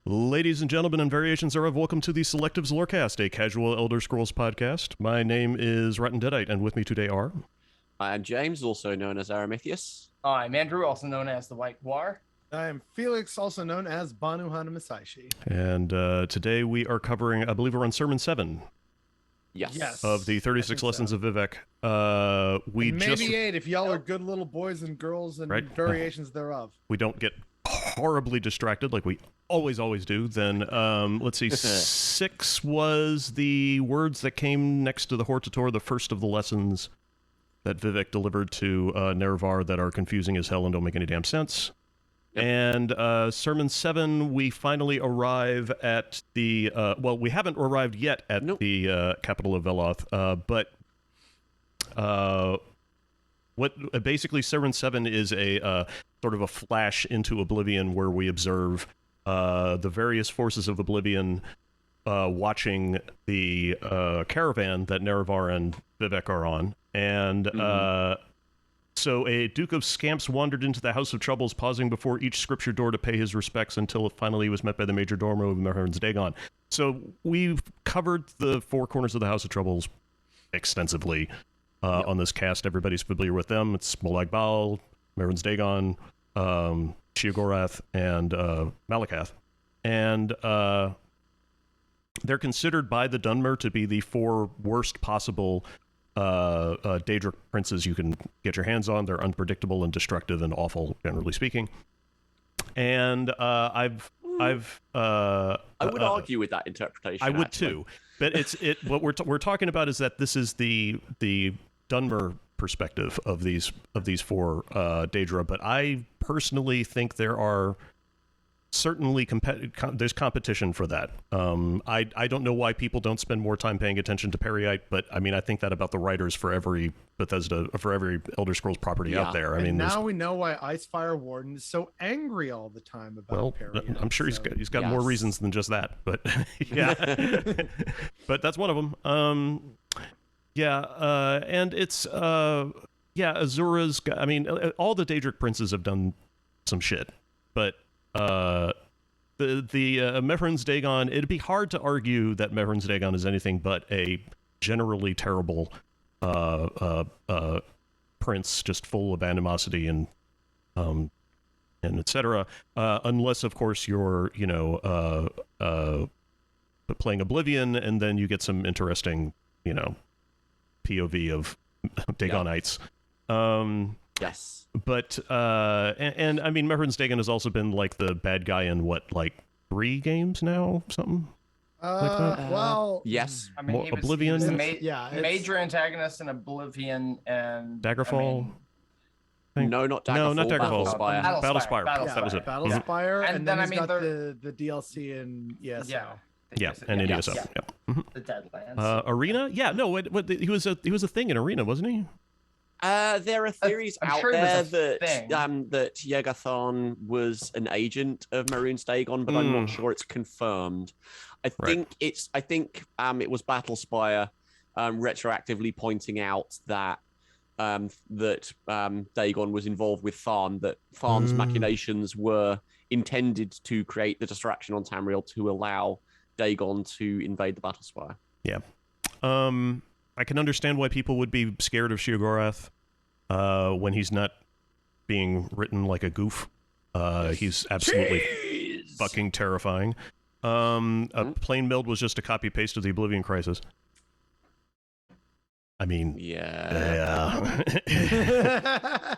Ladies and gentlemen and variations thereof, welcome to the Selectives Lorecast, a casual Elder Scrolls podcast. My name is Rotten Deadite, and with me today are... I'm James, also known as Aramithius. I'm Andrew, also known as the White Guar. I am Felix, also known as Banu Hanamasaishi. And today we are covering, I believe we're on Sermon 7. Yes. Of the 36 Lessons of Vivec. Maybe 8 if y'all are good little boys and girls and variations thereof. We don't get horribly distracted like we always do. Then, let's see, 6 was the words that came next to the Hortator, the first of the lessons that Vivec delivered to Nerevar that are confusing as hell and don't make any damn sense. Yep. And Sermon 7, we finally arrive at the... well, we haven't arrived yet at the capital of Veloth, but what basically Sermon 7 is a sort of a flash into Oblivion where we observe the various forces of Oblivion watching the caravan that Nerevar and Vivec are on. And so a Duke of Scamps wandered into the House of Troubles, pausing before each scripture door to pay his respects until finally he was met by the Major Domo of Mehran's Dagon. So we've covered the four corners of the House of Troubles extensively on this cast. Everybody's familiar with them. It's Molag Bal, Mehran's Dagon, Sheogorath, and Malakath. And they're considered by the Dunmer to be the four worst possible Daedric princes you can get your hands on. They're unpredictable and destructive and awful, generally speaking. And I would argue with that interpretation. I would too, but what we're talking about is that this is the Dunmer perspective of these four Daedra. But I personally think there are certainly there's competition for that. I don't know why people don't spend more time paying attention to Periite, but I mean, I think that about the writers for every Bethesda, for every Elder Scrolls property out there. I mean, now we know why Icefire Warden is so angry all the time about Periite. I'm sure he's got more reasons than just that, but yeah, but that's one of them. And it's Azura's. I mean, all the Daedric princes have done some shit, but the Mehran's Dagon, it'd be hard to argue that Mehran's Dagon is anything but a generally terrible prince, just full of animosity and etc. Unless, of course, you're playing Oblivion, and then you get some interesting POV of Dagonites. Yes. But, and I mean, Mehran's Dagon has also been, like, the bad guy in, 3 games now? Something? Like that? Well... Yes. I mean, Oblivion? He was major antagonist in Oblivion and... Daggerfall? No, not Daggerfall. No, not Daggerfall. Battlespire. That was it. Battlespire, and then he's got the DLC in ESO. Yeah, and in ESO. Yeah. Mm-hmm. The Deadlands. Arena? Yeah, no, he was a thing in Arena, wasn't he? There are theories out there that Yegathon was an agent of Mehran's Dagon, but I'm not sure it's confirmed. I think it was Battlespire retroactively pointing out that Dagon was involved with Tharn, that Tharn's machinations were intended to create the distraction on Tamriel to allow Dagon to invade the Battlespire. Yeah. I can understand why people would be scared of Sheogorath when he's not being written like a goof. He's absolutely fucking terrifying. A plain meld was just a copy-paste of the Oblivion Crisis. I mean... Yeah.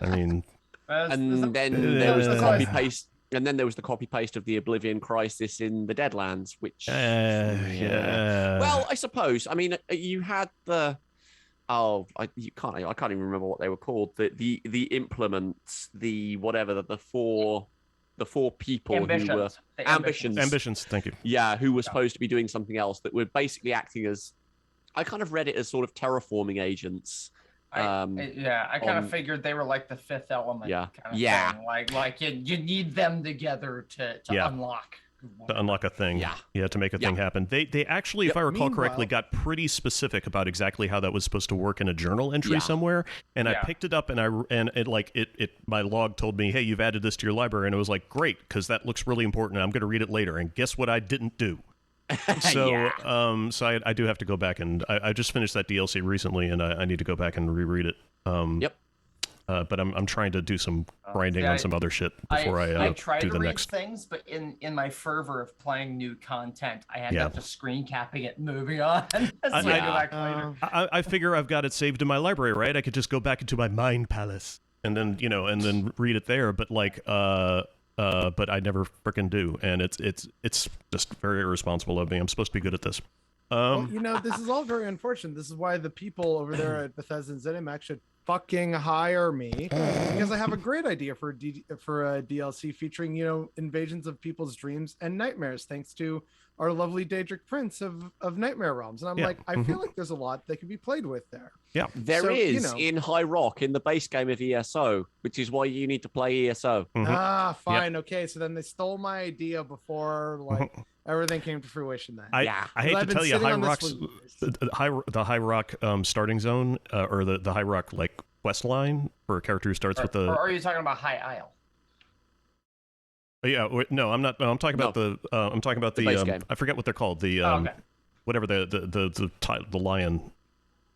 I mean... And then there was the copy-paste... And then there was the copy-paste of the Oblivion Crisis in the Deadlands, which... Well, I suppose. I mean, you had the... I can't even remember what they were called. The implements, the four people Ambitions. who were... Ambitions, thank you. Yeah, who were supposed to be doing something else that were basically acting as... I kind of read it as sort of terraforming agents. I kind of figured they were like the fifth element. Yeah. Kind of thing. Like you need them together to unlock. to unlock a thing. Yeah, to make a thing happen. They actually, if I recall correctly, got pretty specific about exactly how that was supposed to work in a journal entry somewhere. And I picked it up, and my log told me, hey, you've added this to your library, and it was like, great, because that looks really important. I'm going to read it later. And guess what I didn't do? So, so I do have to go back, and I just finished that DLC recently, and I need to go back and reread it. But I'm trying to do some grinding on some other shit before I try do to the read next things, but in my fervor of playing new content, I end up just screen capping it and moving on. I figure I've got it saved in my library, right? I could just go back into my mind palace and then read it there. But but I never frickin' do, and it's just very irresponsible of me. I'm supposed to be good at this. Well, this is all very unfortunate. This is why the people over there at Bethesda and ZeniMax should fucking hire me, because I have a great idea for a DLC featuring, invasions of people's dreams and nightmares, thanks to our lovely Daedric Prince of Nightmare Realms. And I'm like, I feel like there's a lot that can be played with there. Yeah, there is in High Rock, in the base game of ESO, which is why you need to play ESO. Fine. Okay, so then they stole my idea before everything came to fruition. Then I hate to tell you, the High Rock starting zone, or the High Rock quest line for a character who starts with the. Or are you talking about High Isle? Yeah, no, I'm not. No, I'm talking about the. I'm talking about the. base game. I forget what they're called. The whatever the lion.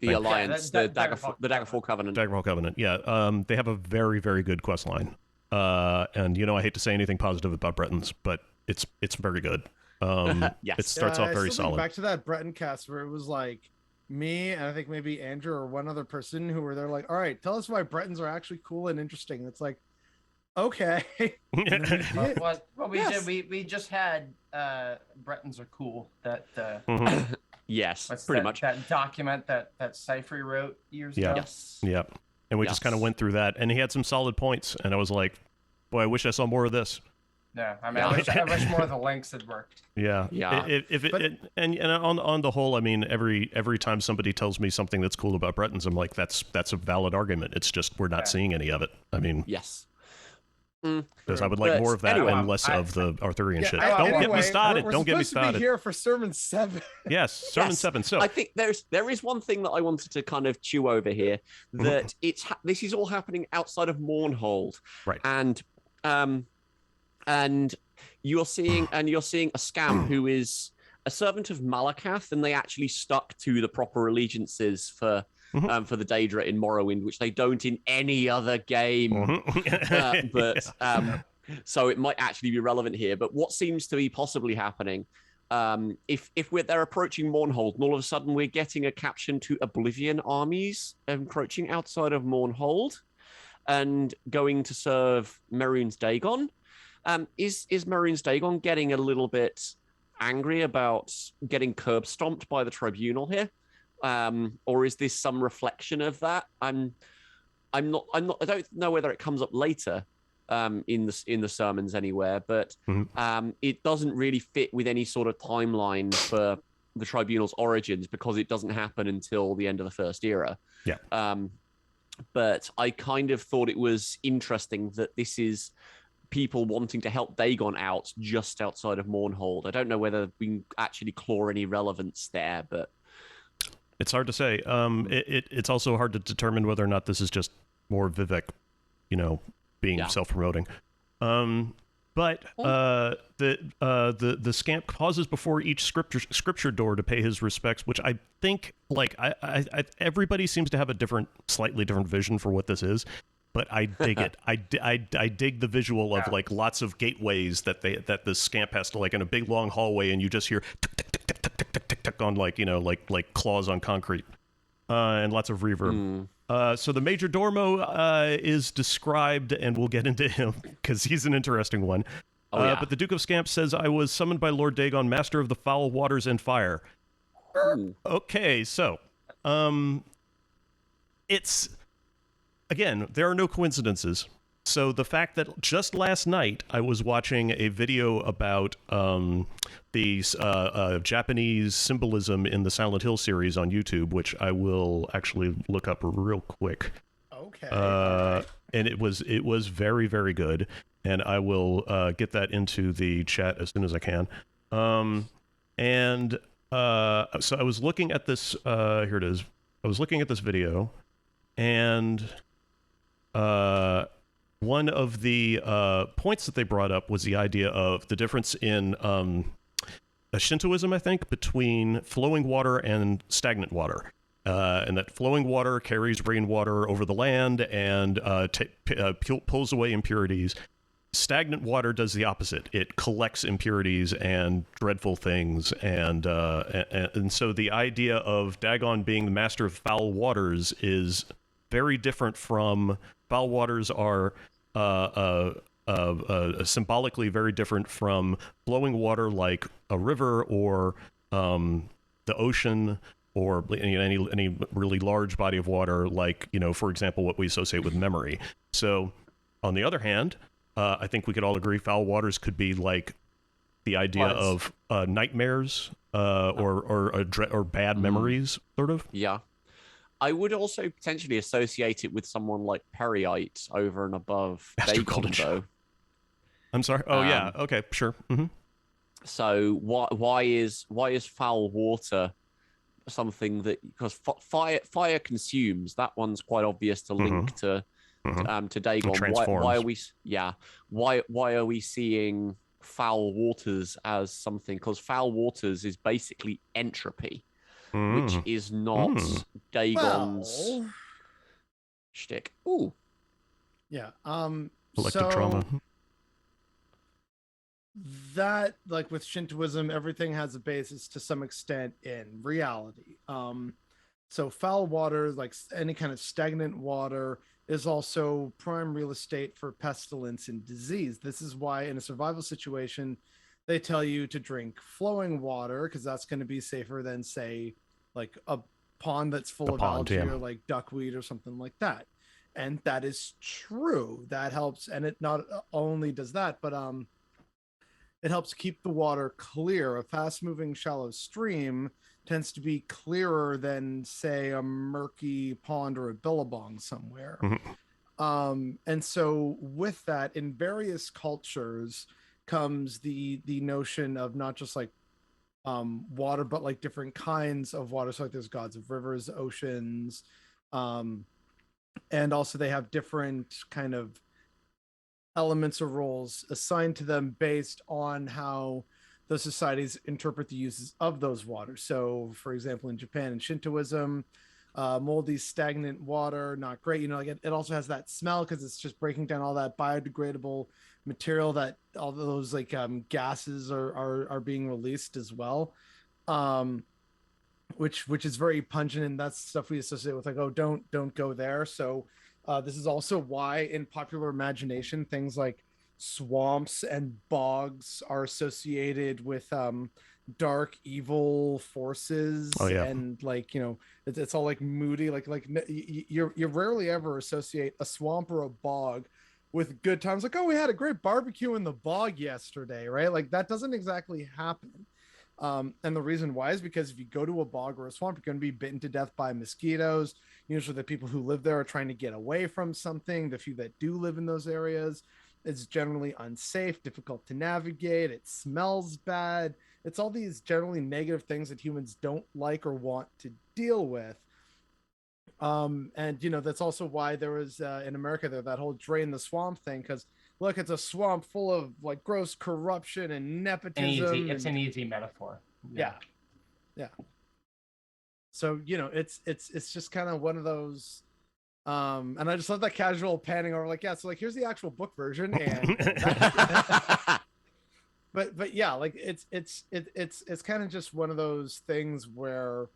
The Alliance, the Daggerfall Covenant. Daggerfall Covenant. Yeah, they have a very, very good quest line. And I hate to say anything positive about Bretons, but it's very good. Yes. It starts off very solid. Back to that Breton cast where it was like me and I think maybe Andrew or one other person who were there like, all right, tell us why Bretons are actually cool and interesting. It's like, okay. We just had Bretons are cool. That yes, pretty much that document that Cypher wrote years ago. Yes. Yeah. And we just kind of went through that, and he had some solid points, and I was like, boy, I wish I saw more of this. Yeah, I mean, I wish more of the links had worked. Yeah. And on the whole, I mean, every time somebody tells me something that's cool about Bretons, I'm like, that's a valid argument. It's just we're not seeing any of it. I mean, yes. Because I would like more of that and less of the Arthurian shit. Don't get me started. Don't get me started. We're here for Sermon 7. Yes, Sermon 7. So I think there is one thing that I wanted to kind of chew over here, that this is all happening outside of Mournhold, right? And you're seeing a scamp who is a servant of Malakath, and they actually stuck to the proper allegiances for the Daedra in Morrowind, which they don't in any other game. So it might actually be relevant here. But what seems to be possibly happening, if they're approaching Mournhold, and all of a sudden we're getting a caption to Oblivion armies encroaching outside of Mournhold and going to serve Mehrunes Dagon. Is Mehrunes Dagon getting a little bit angry about getting curb stomped by the tribunal here? Or is this some reflection of that? I don't know whether it comes up later in the sermons anywhere, but it doesn't really fit with any sort of timeline for the tribunal's origins, because it doesn't happen until the end of the First Era. Yeah. But I kind of thought it was interesting that this is people wanting to help Dagon out just outside of Mournhold. I don't know whether we can actually claw any relevance there, but it's hard to say. It's also hard to determine whether or not this is just more Vivec, being self-promoting. But the scamp pauses before each scripture door to pay his respects, which I think, I everybody seems to have a slightly different vision for what this is. But I dig it. I dig the visual of lots of gateways that the scamp has to in a big long hallway, and you just hear tick, tick, tick, tick, tick, tick, tick, tick on like claws on concrete, and lots of reverb. So the Major Dormo is described, and we'll get into him because he's an interesting one. But the Duke of Scamp says, "I was summoned by Lord Dagon, master of the foul waters and fire." Okay, so it's. Again, there are no coincidences. So the fact that just last night I was watching a video about the Japanese symbolism in the Silent Hill series on YouTube, which I will actually look up real quick. Okay. and it was very, very good. And I will get that into the chat as soon as I can. And so I was looking at this. Here it is. I was looking at this video, and one of the points that they brought up was the idea of the difference in Shintoism, I think, between flowing water and stagnant water. And that flowing water carries rainwater over the land and pulls away impurities. Stagnant water does the opposite. It collects impurities and dreadful things, and so the idea of Dagon being the master of foul waters is very different from foul waters are symbolically very different from flowing water like a river or the ocean or any really large body of water, like, for example, what we associate with memory. So, on the other hand, I think we could all agree foul waters could be like the idea of nightmares or bad memories, sort of. Yeah. I would also potentially associate it with someone like Periite over and above Dagon, though. I'm sorry. Oh, yeah. Okay, sure. Mm-hmm. So why is foul water something that, because fire consumes, that one's quite obvious to link to Dagon. Why are we seeing foul waters as something? Because foul waters is basically entropy, which is not Dagon's shtick. Ooh, yeah. Elective trauma. That, like with Shintoism, everything has a basis to some extent in reality. So foul water, like any kind of stagnant water, is also prime real estate for pestilence and disease. This is why in a survival situation, they tell you to drink flowing water, because that's going to be safer than, say, like a pond that's full of algae or like duckweed or something like that. And that is true. That helps. And it not only does that, but it helps keep the water clear. A fast-moving shallow stream tends to be clearer than, say, a murky pond or a billabong somewhere. And so with that, in various cultures comes the notion of not just like water, but like different kinds of water. So like there's gods of rivers, oceans, and also they have different kind of elements or roles assigned to them based on how those societies interpret the uses of those waters. So, for example, in Japan and Shintoism, moldy, stagnant water, not great. Like it also has that smell because it's just breaking down all that biodegradable material that all those like gases are being released as well, which is very pungent, and that's stuff we associate with like, oh, don't go there. So this is also why in popular imagination things like swamps and bogs are associated with dark evil forces. And like it's all like moody, like you rarely ever associate a swamp or a bog with good times, like, oh, we had a great barbecue in the bog yesterday, right? Like that doesn't exactly happen. And the reason why is because if you go to a bog or a swamp, you're going to be bitten to death by mosquitoes. Usually the people who live there are trying to get away from something. The few that do live in those areas, it's generally unsafe, difficult to navigate. It smells bad. It's all these generally negative things that humans don't like or want to deal with. And that's also why there was in America there that whole drain the swamp thing, because look, it's a swamp full of like gross corruption and nepotism. It's an easy metaphor. Yeah. So it's just kind of one of those. And I just love that casual panning over, like, yeah, so like here's the actual book version, and but yeah, like it's kind of just one of those things where,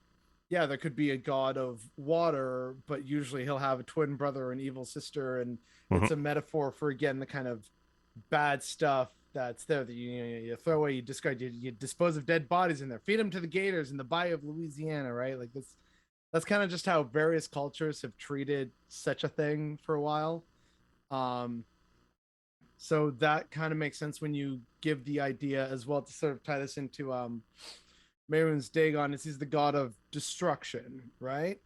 yeah, there could be a god of water, but usually he'll have a twin brother or an evil sister, and it's a metaphor for, again, the kind of bad stuff that's there that you throw away, you discard, you dispose of dead bodies in there, feed them to the gators in the Bayou of Louisiana, right? Like that's kind of just how various cultures have treated such a thing for a while. So that kind of makes sense when you give the idea as well, to sort of tie this into Mehrunes Dagon, is he's the god of destruction, right?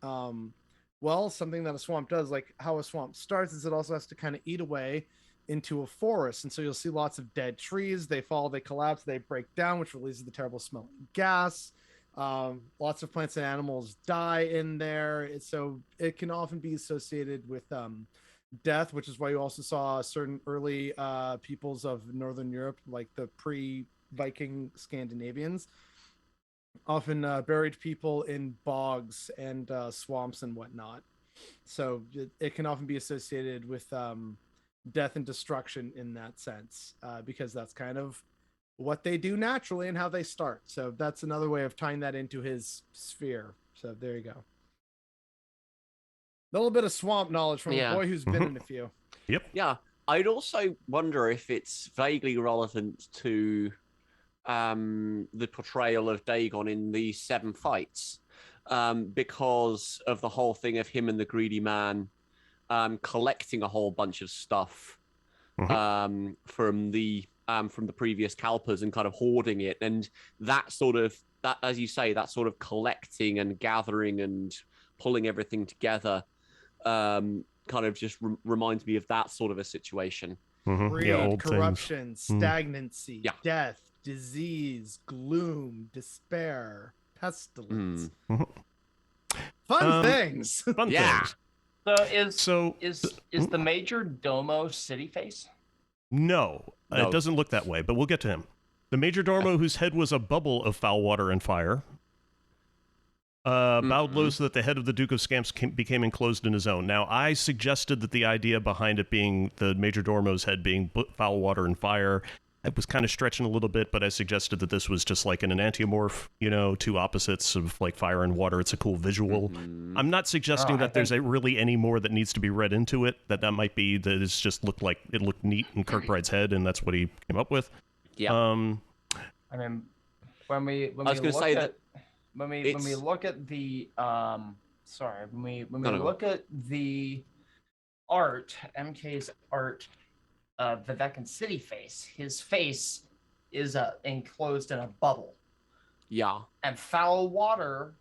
Well, something that a swamp does, like how a swamp starts, is it also has to kind of eat away into a forest. And so you'll see lots of dead trees. They fall, they collapse, they break down, which releases the terrible smelling gas. Lots of plants and animals die in there. So it can often be associated with death, which is why you also saw certain early peoples of Northern Europe, like the pre-Viking Scandinavians, often buried people in bogs and swamps and whatnot. So it can often be associated with death and destruction in that sense, because that's kind of what they do naturally and how they start. So that's another way of tying that into his sphere. So there you go. A little bit of swamp knowledge from a boy who's been in a few. Yep. Yeah. I'd also wonder if it's vaguely relevant to the portrayal of Dagon in the Seven Fights, because of the whole thing of him and the greedy man collecting a whole bunch of stuff from the previous Kalpas and kind of hoarding it, and that, as you say, that sort of collecting and gathering and pulling everything together kind of just reminds me of that sort of a situation. Greed, corruption, stagnancy, death, disease, gloom, despair, pestilence. Fun things. Fun things. So is the Major Domo city face? No, it doesn't look that way, but we'll get to him. The Major Domo, whose head was a bubble of foul water and fire, bowed low so that the head of the Duke of Scamps became enclosed in his own. Now, I suggested that the idea behind it being the Major Domo's head being foul water and fire, I was kind of stretching a little bit, but I suggested that this was just like an enantiomorph, two opposites of like fire and water. It's a cool visual. I'm not suggesting that there's really any more that needs to be read into it, that might be that it's just looked neat in Kirkbride's head, and that's what he came up with. Yeah. I mean, when we look at the look at the art, MK's art, Vivec and City Face, his face is enclosed in a bubble. Yeah. And foul water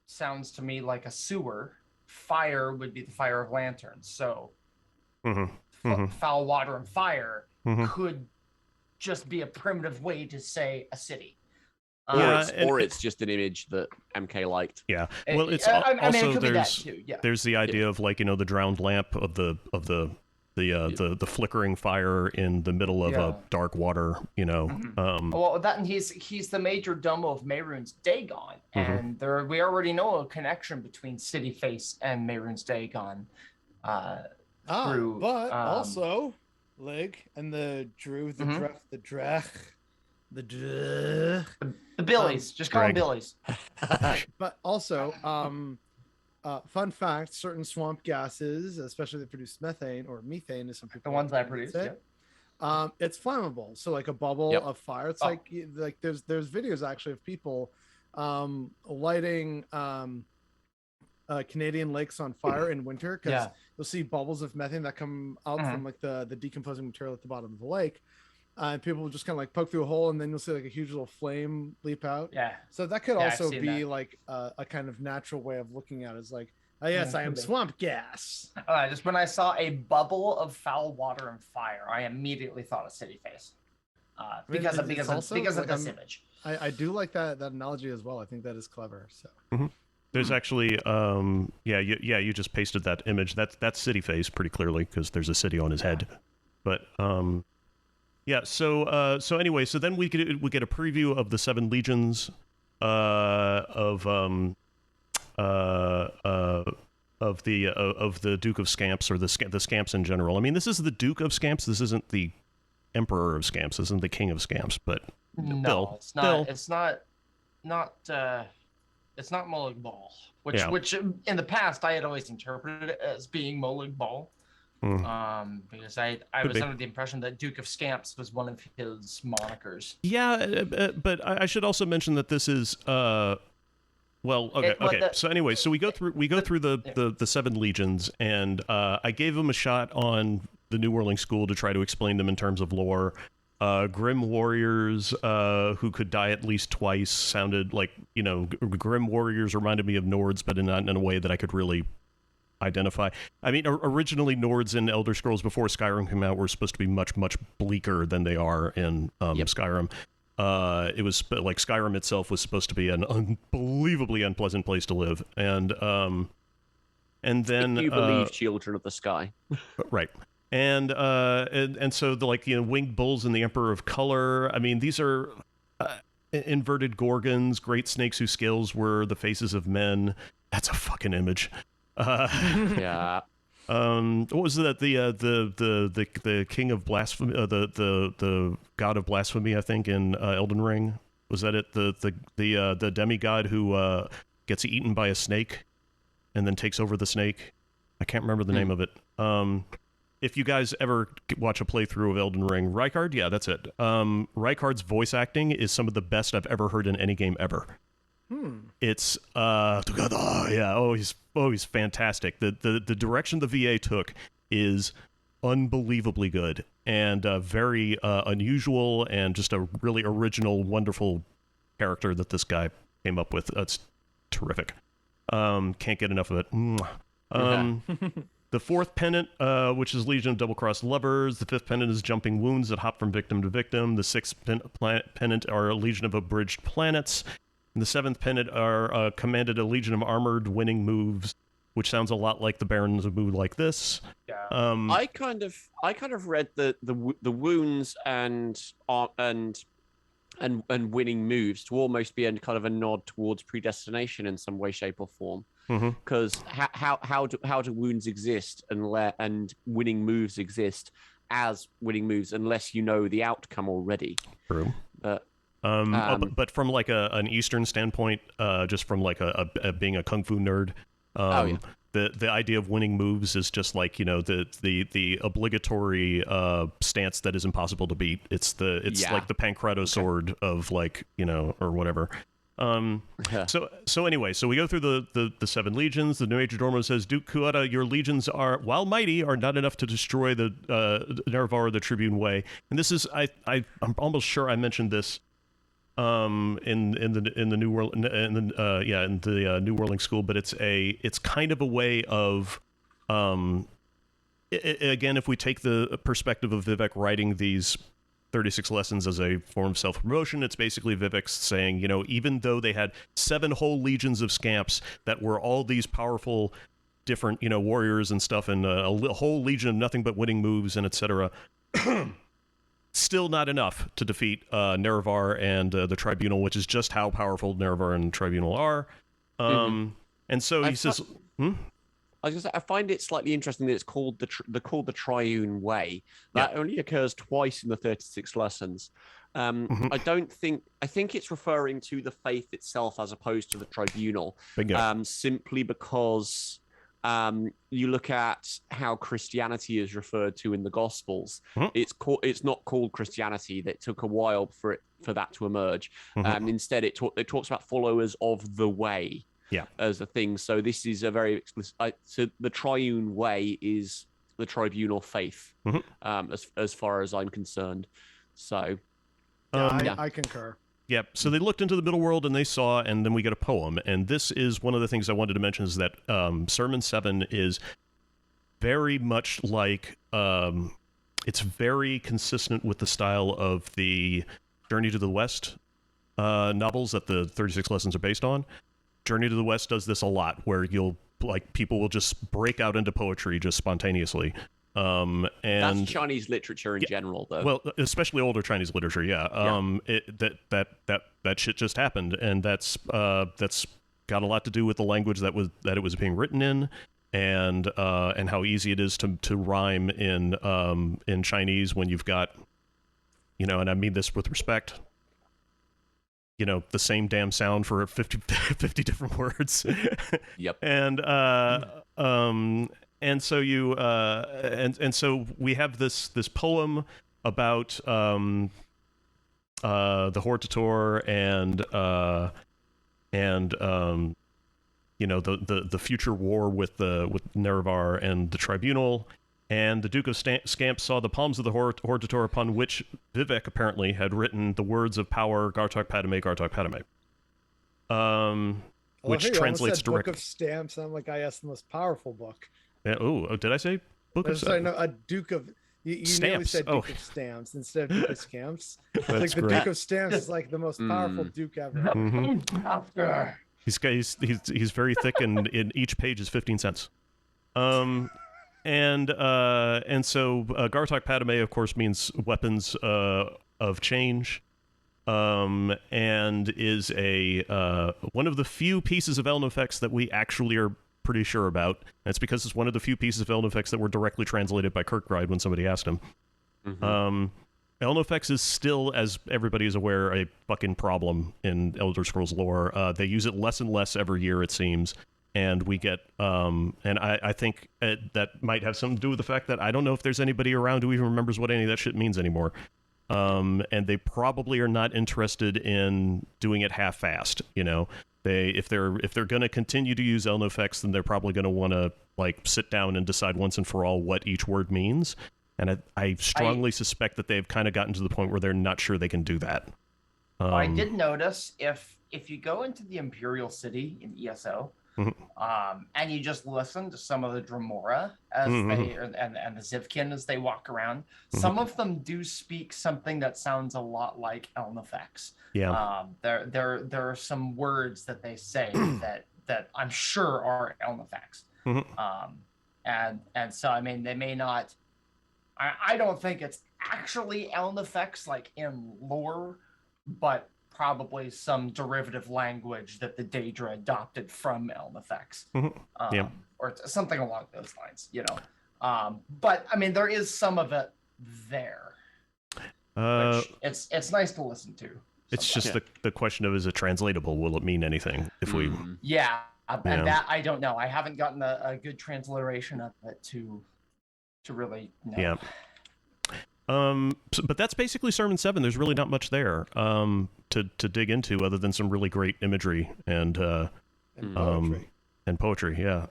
sounds to me like a sewer. Fire would be the fire of lanterns. So foul water and fire could just be a primitive way to say a city. Or it's just an image that MK liked. Yeah. Well, it's there's the idea of the drowned lamp of the flickering fire in the middle of a dark water, well, that, and he's the Major Domo of Mehrunes Dagon, and we already know a connection between City Face and Mehrunes Dagon. Also, Lig and the Drew, the Billies, just call them Billies. But also, fun fact: certain swamp gases, especially that produce methane or methane, as some people the ones I produce, it's flammable. So like a bubble of fire. It's like there's videos actually of people lighting Canadian lakes on fire in winter, because you'll see bubbles of methane that come out from like the decomposing material at the bottom of the lake. And people will just kind of like poke through a hole, and then you'll see like a huge little flame leap out. Yeah. So that could also be like a kind of natural way of looking at it. It's like, oh yes, I am swamp gas. Just when I saw a bubble of foul water and fire, I immediately thought of City Face. Because of this image. I do like that analogy as well. I think that is clever. So. There's actually, you just pasted that image. That's City Face pretty clearly, because there's a city on his head. But so anyway, so then we get a preview of the Seven Legions of the Duke of Scamps, or the Scamps in general. I mean, this is the Duke of Scamps. This isn't the Emperor of Scamps. This isn't the King of Scamps. But it's not. It's not Molag Bal, which in the past I had always interpreted it as being Molag Bal. Because I was under the impression that Duke of Scamps was one of his monikers. Yeah, but I should also mention that this is So anyway, so we go through the Seven Legions, and I gave them a shot on the New Whirling School to try to explain them in terms of lore. Grim warriors who could die at least twice sounded like, Grim warriors reminded me of Nords, but not in a way that I could really identify. I mean, originally Nords in Elder Scrolls before Skyrim came out were supposed to be much bleaker than they are in Skyrim. It was like Skyrim itself was supposed to be an unbelievably unpleasant place to live, and then if you believe Children of the Sky, right. And so the winged bulls and the Emperor of Color. I mean, these are inverted gorgons, great snakes whose scales were the faces of men. That's a fucking image. Yeah. What was that? The king of blasphemy, the god of blasphemy, I think, in Elden Ring. Was that it? The demigod who gets eaten by a snake, and then takes over the snake. I can't remember the name of it. If you guys ever watch a playthrough of Elden Ring, Rykard, yeah, that's it. Rykard's voice acting is some of the best I've ever heard in any game ever. It's he's fantastic. The direction the VA took is unbelievably good and very unusual, and just a really original, wonderful character that this guy came up with. It's terrific. Can't get enough of it. The fourth pennant, which is Legion of Double-Crossed Lovers. The fifth pennant is Jumping Wounds that hop from victim to victim. The sixth pennant are Legion of Abridged Planets. And the seventh pennant are commanded a Legion of Armored Winning Moves, which sounds a lot like the Barons of Mood like this. Yeah. I kind of read the wounds and winning moves to almost be a kind of a nod towards predestination in some way, shape, or form. Because how do wounds exist and winning moves exist as winning moves unless you know the outcome already? True. But from like an Eastern standpoint, just from like a being a kung fu nerd, the idea of winning moves is just like, the obligatory stance that is impossible to beat. It's like the Pancrato sword of or whatever. So anyway, so we go through the seven legions. The Major Domo says, Duke Kuata, your legions are, while mighty, are not enough to destroy the Nerevar the Tribune Way. And this is I'm almost sure I mentioned this in the New World in the New Worldling School, but it's kind of a way of again, if we take the perspective of Vivec writing these 36 lessons as a form of self-promotion, it's basically Vivec saying, even though they had 7 whole legions of scamps that were all these powerful different warriors and stuff, and a whole legion of nothing but winning moves and etc. Still not enough to defeat Nerevar and the Tribunal, which is just how powerful Nerevar and Tribunal are. And so he says, I was going to say, I find it slightly interesting that it's called the Triune Way. That only occurs twice in the 36 lessons. I think it's referring to the faith itself as opposed to the Tribunal. Simply because you look at how Christianity is referred to in the Gospels. It's not called Christianity. That took a while for that to emerge. Instead, it talks about followers of the way. As a thing. So this is a very explicit. So the Triune Way is the Tribunal faith, as far as I'm concerned. So, I concur. Yep. So they looked into the middle world and they saw, and then we get a poem. And this is one of the things I wanted to mention is that Sermon 7 is very much like, it's very consistent with the style of the Journey to the West novels that the 36 lessons are based on. Journey to the West does this a lot, where people will just break out into poetry just spontaneously. And that's Chinese literature in general, though. Well, especially older Chinese literature, that shit just happened, and that's got a lot to do with the language that it was being written in, and how easy it is to rhyme in Chinese when you've got, and I mean this with respect, the same damn sound for 50 different words. Yep. And so you and so we have this poem about the Hortator and the future war with Nerevar and the Tribunal. And the Duke of Scamp saw the palms of the Hortator, upon which Vivec apparently had written the words of power, Gartok Padame, Gartok Padame. which translates Book directly. of Stamps. I'm like, I asked the most powerful book. Yeah, oh, did I say Book of Sorry, no, a Duke of. You nearly Stamps? said Oh. Duke of Stamps instead of Duke of Scamps. It's That's like the great. Duke of Stamps is like the most powerful Duke ever. He's very thick, and in each page is 15 cents. And so Gartok Padme, of course, means weapons of change, and is a one of the few pieces of Elven effects that we actually are pretty sure about. And it's because it's one of the few pieces of Elven effects that were directly translated by Kirkbride when somebody asked him. Elven effects is still, as everybody is aware, a fucking problem in Elder Scrolls lore. They use it less and less every year, it seems. And we get, and I think that might have something to do with the fact that I don't know if there's anybody around who even remembers what any of that shit means anymore. And they probably are not interested in doing it half-assed, you know? If they're going to continue to use Elven effects, then they're probably going to want to like sit down and decide once and for all what each word means. And I strongly suspect that they've kind of gotten to the point where they're not sure they can do that. I did notice if you go into the Imperial City in ESO, and you just listen to some of the Dremora as they and the Zivkin as they walk around, some of them do speak something that sounds a lot like Elven effects. Yeah. There are some words that they say that I'm sure are Elven effects. And so I mean they may not. I don't think it's actually Elven effects like in lore, but probably some derivative language that the Daedra adopted from Elven effects, or something along those lines, you know. But I mean, there is some of it there. Which it's nice to listen to. It's just the question of, is it translatable? Will it mean anything if we? Yeah, and that I don't know. I haven't gotten a good transliteration of it to really know. Yeah. But that's basically Sermon 7. There's really not much there to dig into other than some really great imagery and poetry. And poetry, yeah.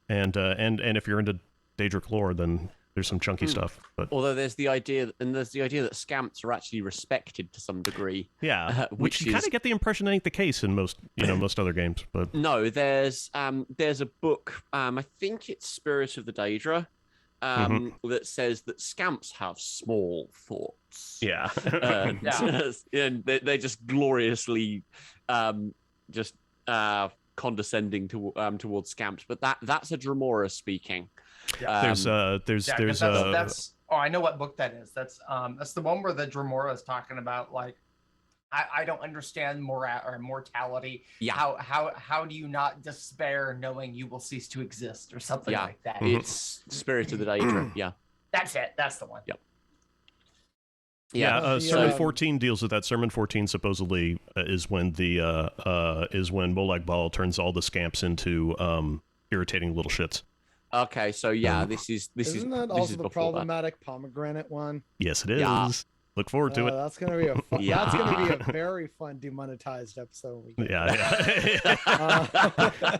And if you're into Daedric lore, then there's some chunky stuff. But although there's the idea that scamps are actually respected to some degree. Yeah, which you kind of get the impression ain't the case in most other games. But no, there's a book. I think it's Spirit of the Daedra. That says that scamps have small thoughts. Yeah. And they're just gloriously condescending towards scamps. But that's a Dremora speaking. Yeah. That's I know what book that is. That's the one where the Dremora is talking about like I don't understand mortality. Yeah. How do you not despair knowing you will cease to exist or something like that? It's Spirit of the Daedra. Yeah. That's it. That's the one. Yep. Yeah. Sermon 14 deals with that. Sermon 14 supposedly is when Molag Bal turns all the scamps into irritating little shits. Okay, so isn't that also the problematic pomegranate one? Yes, it is. Yeah. Look forward to it. That's gonna be a fun, that's gonna be a very fun demonetized episode. Yeah.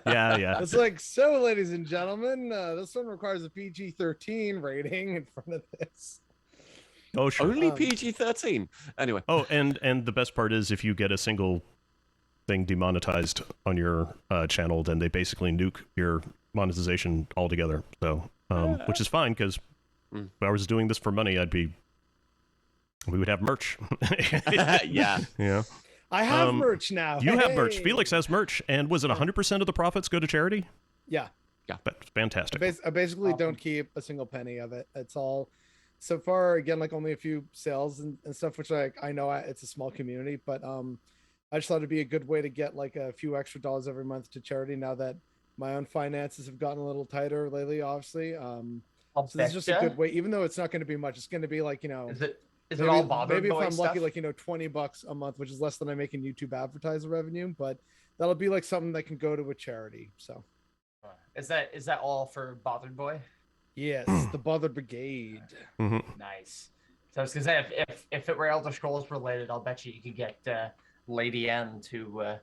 Yeah. It's like, so ladies and gentlemen, this one requires a PG-13 rating in front of this. Oh, sure. Only PG-13. Anyway. Oh, and the best part is if you get a single thing demonetized on your channel, then they basically nuke your monetization altogether. So, which is fine because if I was doing this for money, we would have merch. Yeah. I have merch now. You have merch. Felix has merch. And was it 100% of the profits go to charity? Yeah. That's fantastic. I basically don't keep a single penny of it. It's all, so far, again, like only a few sales and stuff, which I know it's a small community, but I just thought it'd be a good way to get like a few extra dollars every month to charity now that my own finances have gotten a little tighter lately, obviously. So this is just a good way, even though it's not going to be much. It's going to be like, Is it all bothered? Maybe if I'm lucky, like $20 a month, which is less than I make in YouTube advertiser revenue, but that'll be like something that can go to a charity. So, is that all for Bothered Boy? Yes, the Bothered Brigade. Nice. So I was gonna say if it were Elder Scrolls related, I'll bet you could get Lady N to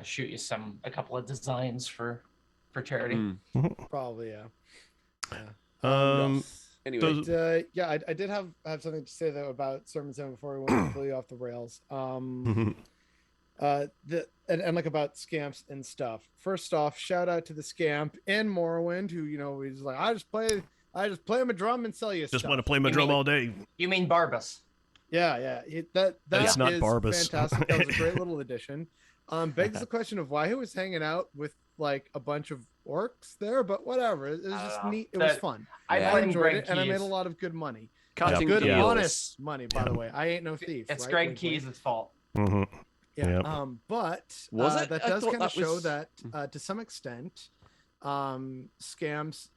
shoot you a couple of designs for charity. Probably, yeah. Anyway, but, I did have something to say though about Sermon 7 before we went completely off the rails. And like about scamps and stuff. First off, shout out to the scamp in Morrowind who, he's like, I just play my drum and sell you Just stuff. want to play my drum all day. You mean Barbas? Yeah. That It's not is Barbas. fantastic. That was a great little addition. Begs the question of why he was hanging out with like a bunch of orcs there, but whatever. It was just neat. It was fun. I enjoyed it, and I made a lot of good money. Cutting Good, deals. honest money, by the way. I ain't no thief. It's right? Greg Wink, Keyes' wink. fault. Mm-hmm. Yeah. Yeah. But Was it? that I does thought kind of that show was- that to some extent, scams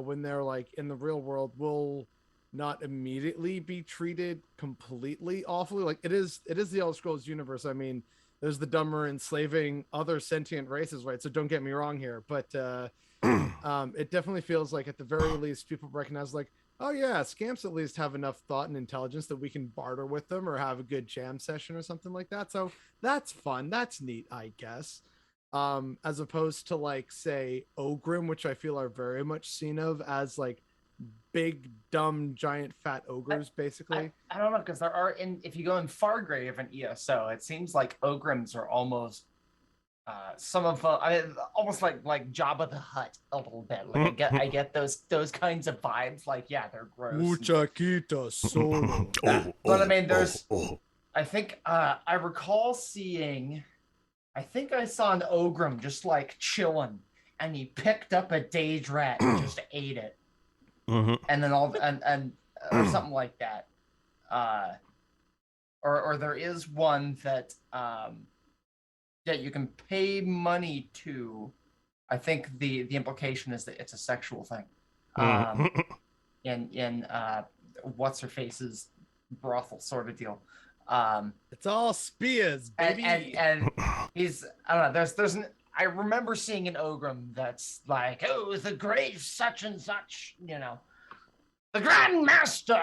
when they're like in the real world will not immediately be treated completely awfully. Like it is the Elder Scrolls universe. I mean, there's the dumber enslaving other sentient races, right? So don't get me wrong here, but it definitely feels like at the very least people recognize like, oh yeah, scamps at least have enough thought and intelligence that we can barter with them or have a good jam session or something like that. So that's fun. That's neat, I guess. As opposed to like say Ogrim, which I feel are very much seen of as like big, dumb, giant, fat ogres, basically. I don't know, because there are if you go in Fargrave and ESO, it seems like Ogrims are almost some of almost like Jabba the Hutt a little bit. Like I get those kinds of vibes. Like yeah, they're gross. Muchachita solo. But I mean, there's. I think I recall seeing. I think I saw an Ogrim just like chilling, and he picked up a Dage rat and just ate it. Mm-hmm. And then or something like that. Or there is one that that you can pay money to. I think the implication is that it's a sexual thing. In what's her face's brothel sort of deal. It's all spears, baby. And he's I don't know. There's an I remember seeing an Ogrim that's like, oh, the great such and such, the Grand Master.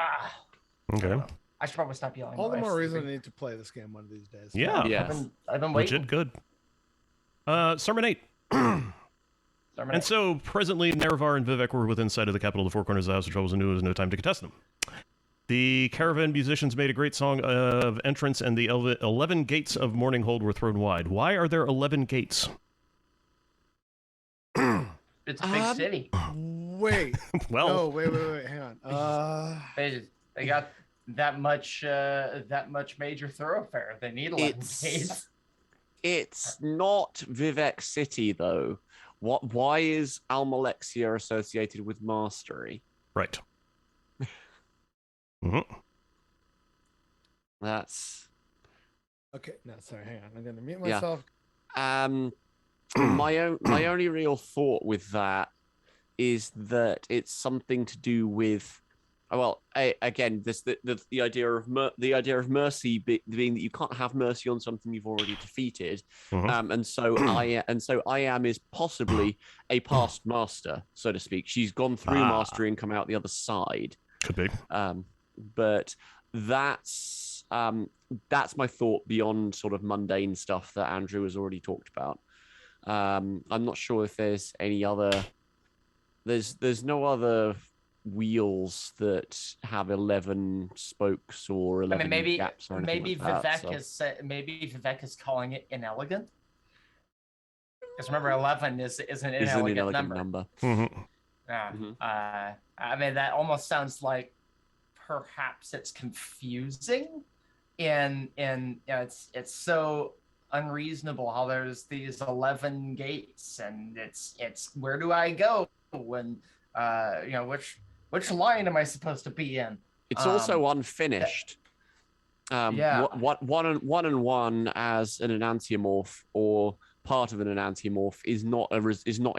Okay. I should probably stop yelling. All the more reason I need to play this game one of these days. Yeah. Yes. I've been waiting. Legit good. Sermon 8. And so, presently, Nerevar and Vivec were within sight of the capital of the Four Corners of the House of Troubles and knew it was no time to contest them. The caravan musicians made a great song of entrance, and the 11 gates of Mourninghold were thrown wide. Why are there 11 gates? It's a big city. Wait. Well, No, wait. Hang on. They got that much major thoroughfare. They need 11 gates. It's not Vivec City though. Why is Almalexia associated with mastery? right. Mm-hmm. That's Okay, no, sorry, hang on. I'm gonna mute myself. my only real thought with that is that it's something to do with again this the idea of mercy being that you can't have mercy on something you've already defeated. And so I am is possibly a past master, so to speak. She's gone through mastery and come out the other side. Could be. But that's my thought beyond sort of mundane stuff that Andrew has already talked about. I'm not sure if there's any other. There's no other wheels that have 11 spokes or 11 gaps or anything maybe like that, Vivec is calling it inelegant. Because remember, 11 is an inelegant number. Mm-hmm. Yeah. Mhm. I mean, that almost sounds like perhaps it's confusing, and it's so unreasonable how there's these 11 gates, and it's where do I go when which line am I supposed to be in? It's also unfinished. One and one as an enantiomorph or part of an enantiomorph is not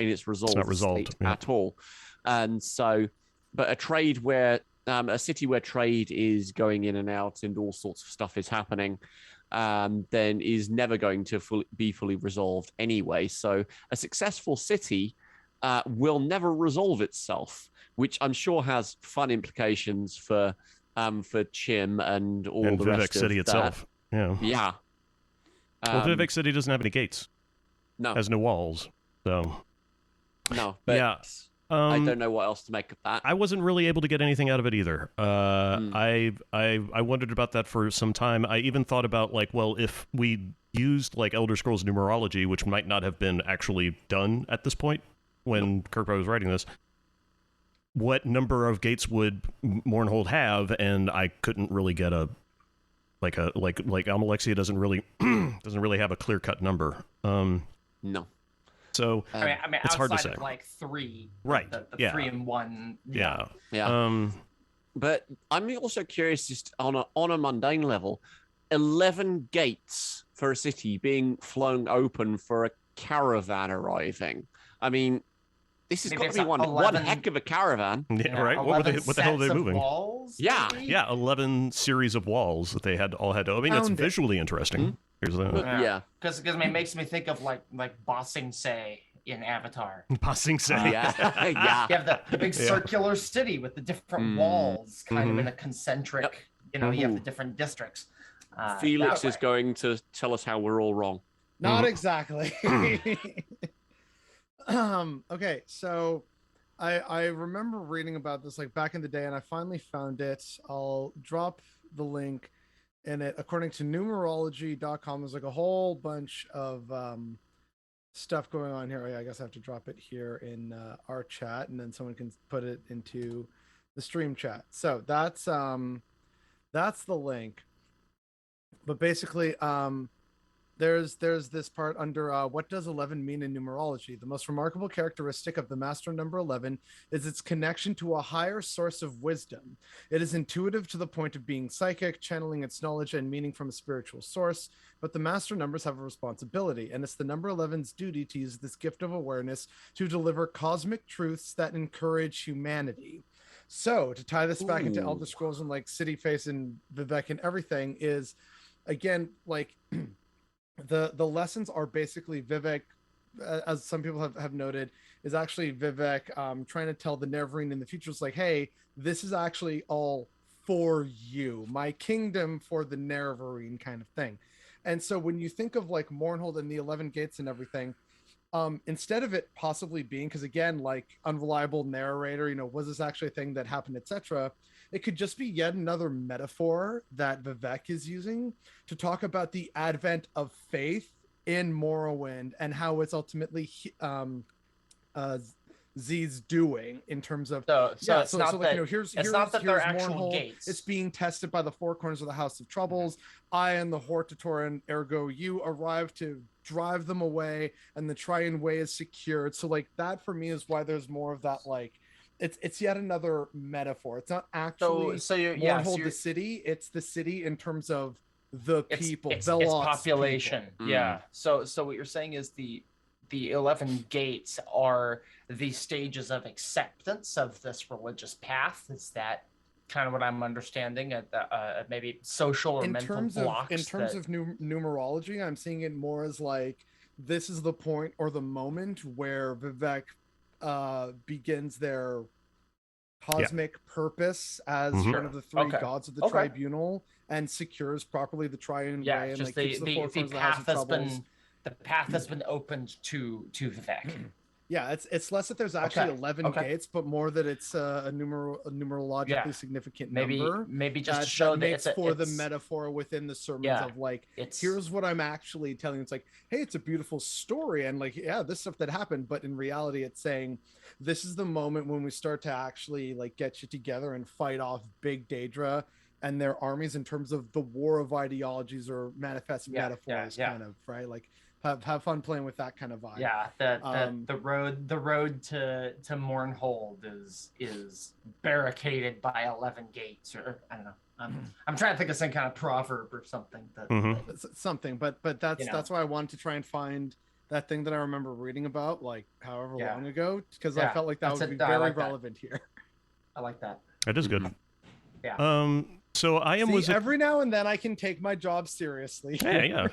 in its resolved state at all. And so, but a trade where a city where trade is going in and out and all sorts of stuff is happening, then is never going to be fully resolved anyway. So a successful city will never resolve itself, which I'm sure has fun implications for Chim and all And the Vivec rest City of itself. that. Yeah. Well, Vivec City doesn't have any gates. No, Has no walls. So. no, but Yeah. I don't know what else to make of that. I wasn't really able to get anything out of it either. I wondered about that for some time. I even thought about like, well, if we used like Elder Scrolls numerology, which might not have been actually done at this point when Kirkbride was writing this, what number of gates would Mournhold have? And I couldn't really get a like Amalexia doesn't really have a clear-cut number. No. So I mean, it's hard to outside say. of like 3, Right. The Yeah. 3 and 1. Yeah. But I'm also curious, just on a mundane level, 11 gates for a city being flown open for a caravan arriving. I mean, this has Maybe got to be it's one heck of a caravan. Yeah, right. What the hell are they moving? Walls, Yeah. maybe? Yeah, 11 series of walls that they all had to. I mean, it's visually interesting. Here's the Yeah. Because I mean, it makes me think of like Bossing Say in Avatar. Passing say. Yeah. Yeah. You have the big circular city with the different walls, kind of in a concentric. You know, you have the different districts. Felix is going to tell us how we're all wrong. Not exactly. Okay, so I remember reading about this like back in the day, and I finally found it. I'll drop the link in it. According to numerology.com, there's like a whole bunch of stuff going on here. I guess I have to drop it here in our chat, and then someone can put it into the stream chat. So that's the link. But basically, there's this part under what does 11 mean in numerology? The most remarkable characteristic of the master number 11 is its connection to a higher source of wisdom. It is intuitive to the point of being psychic, channeling its knowledge and meaning from a spiritual source. But the master numbers have a responsibility, and it's the number 11's duty to use this gift of awareness to deliver cosmic truths that encourage humanity. So to tie this back into Elder Scrolls and like City Face and Vivec and everything is, again, like the lessons are basically Vivec, as some people have noted, is actually Vivec trying to tell the Neverine in the future, it's like, hey, this is actually all for you, my kingdom for the Neverine kind of thing. And so when you think of like Mournhold and the 11 gates and everything, instead of it possibly being, because again, like unreliable narrator, you know, was this actually a thing that happened, etc., it could just be yet another metaphor that Vivec is using to talk about the advent of faith in Morrowind and how it's ultimately Z's doing in terms of it's not like, that, you know, here's not that they're here's actual Mournhold. gates. It's being tested by the four corners of the House of Troubles. I and the Hortatoran, ergo you, arrive to drive them away, and the Trian Way is secured. So like that for me is why there's more of that, like it's yet another metaphor. It's not actually Mournhold the city. It's the city in terms of the people, it's Velox population. people. Yeah. So what you're saying is the 11 gates are the stages of acceptance of this religious path. Is that kind of what I'm understanding? Maybe social or mental blocks. In terms of numerology, I'm seeing it more as like this is the point or the moment where Vivec begins their cosmic purpose as one of the three gods of the tribunal and secures properly the Trian Way and just like keeps the four corners of the House of Troubles. The path has been opened to Vivec. Yeah, it's less that there's actually 11 gates, but more that it's a numerologically significant number. Maybe just to show that it's for the metaphor within the sermons of like, here's what I'm actually telling you. It's like, hey, it's a beautiful story, and like, yeah, this stuff that happened, but in reality, it's saying this is the moment when we start to actually like get you together and fight off Big Daedra and their armies in terms of the war of ideologies or manifest metaphors, kind of, right? Like, have fun playing with that kind of vibe. Yeah, the road to Mournhold is barricaded by 11 gates, or I don't know. I'm trying to think of some kind of proverb or something. Something, but that's why I wanted to try and find that thing that I remember reading about, like however long ago, because I felt like that would be very relevant here. I like that. That is good. Yeah. So every now and then I can take my job seriously. Yeah.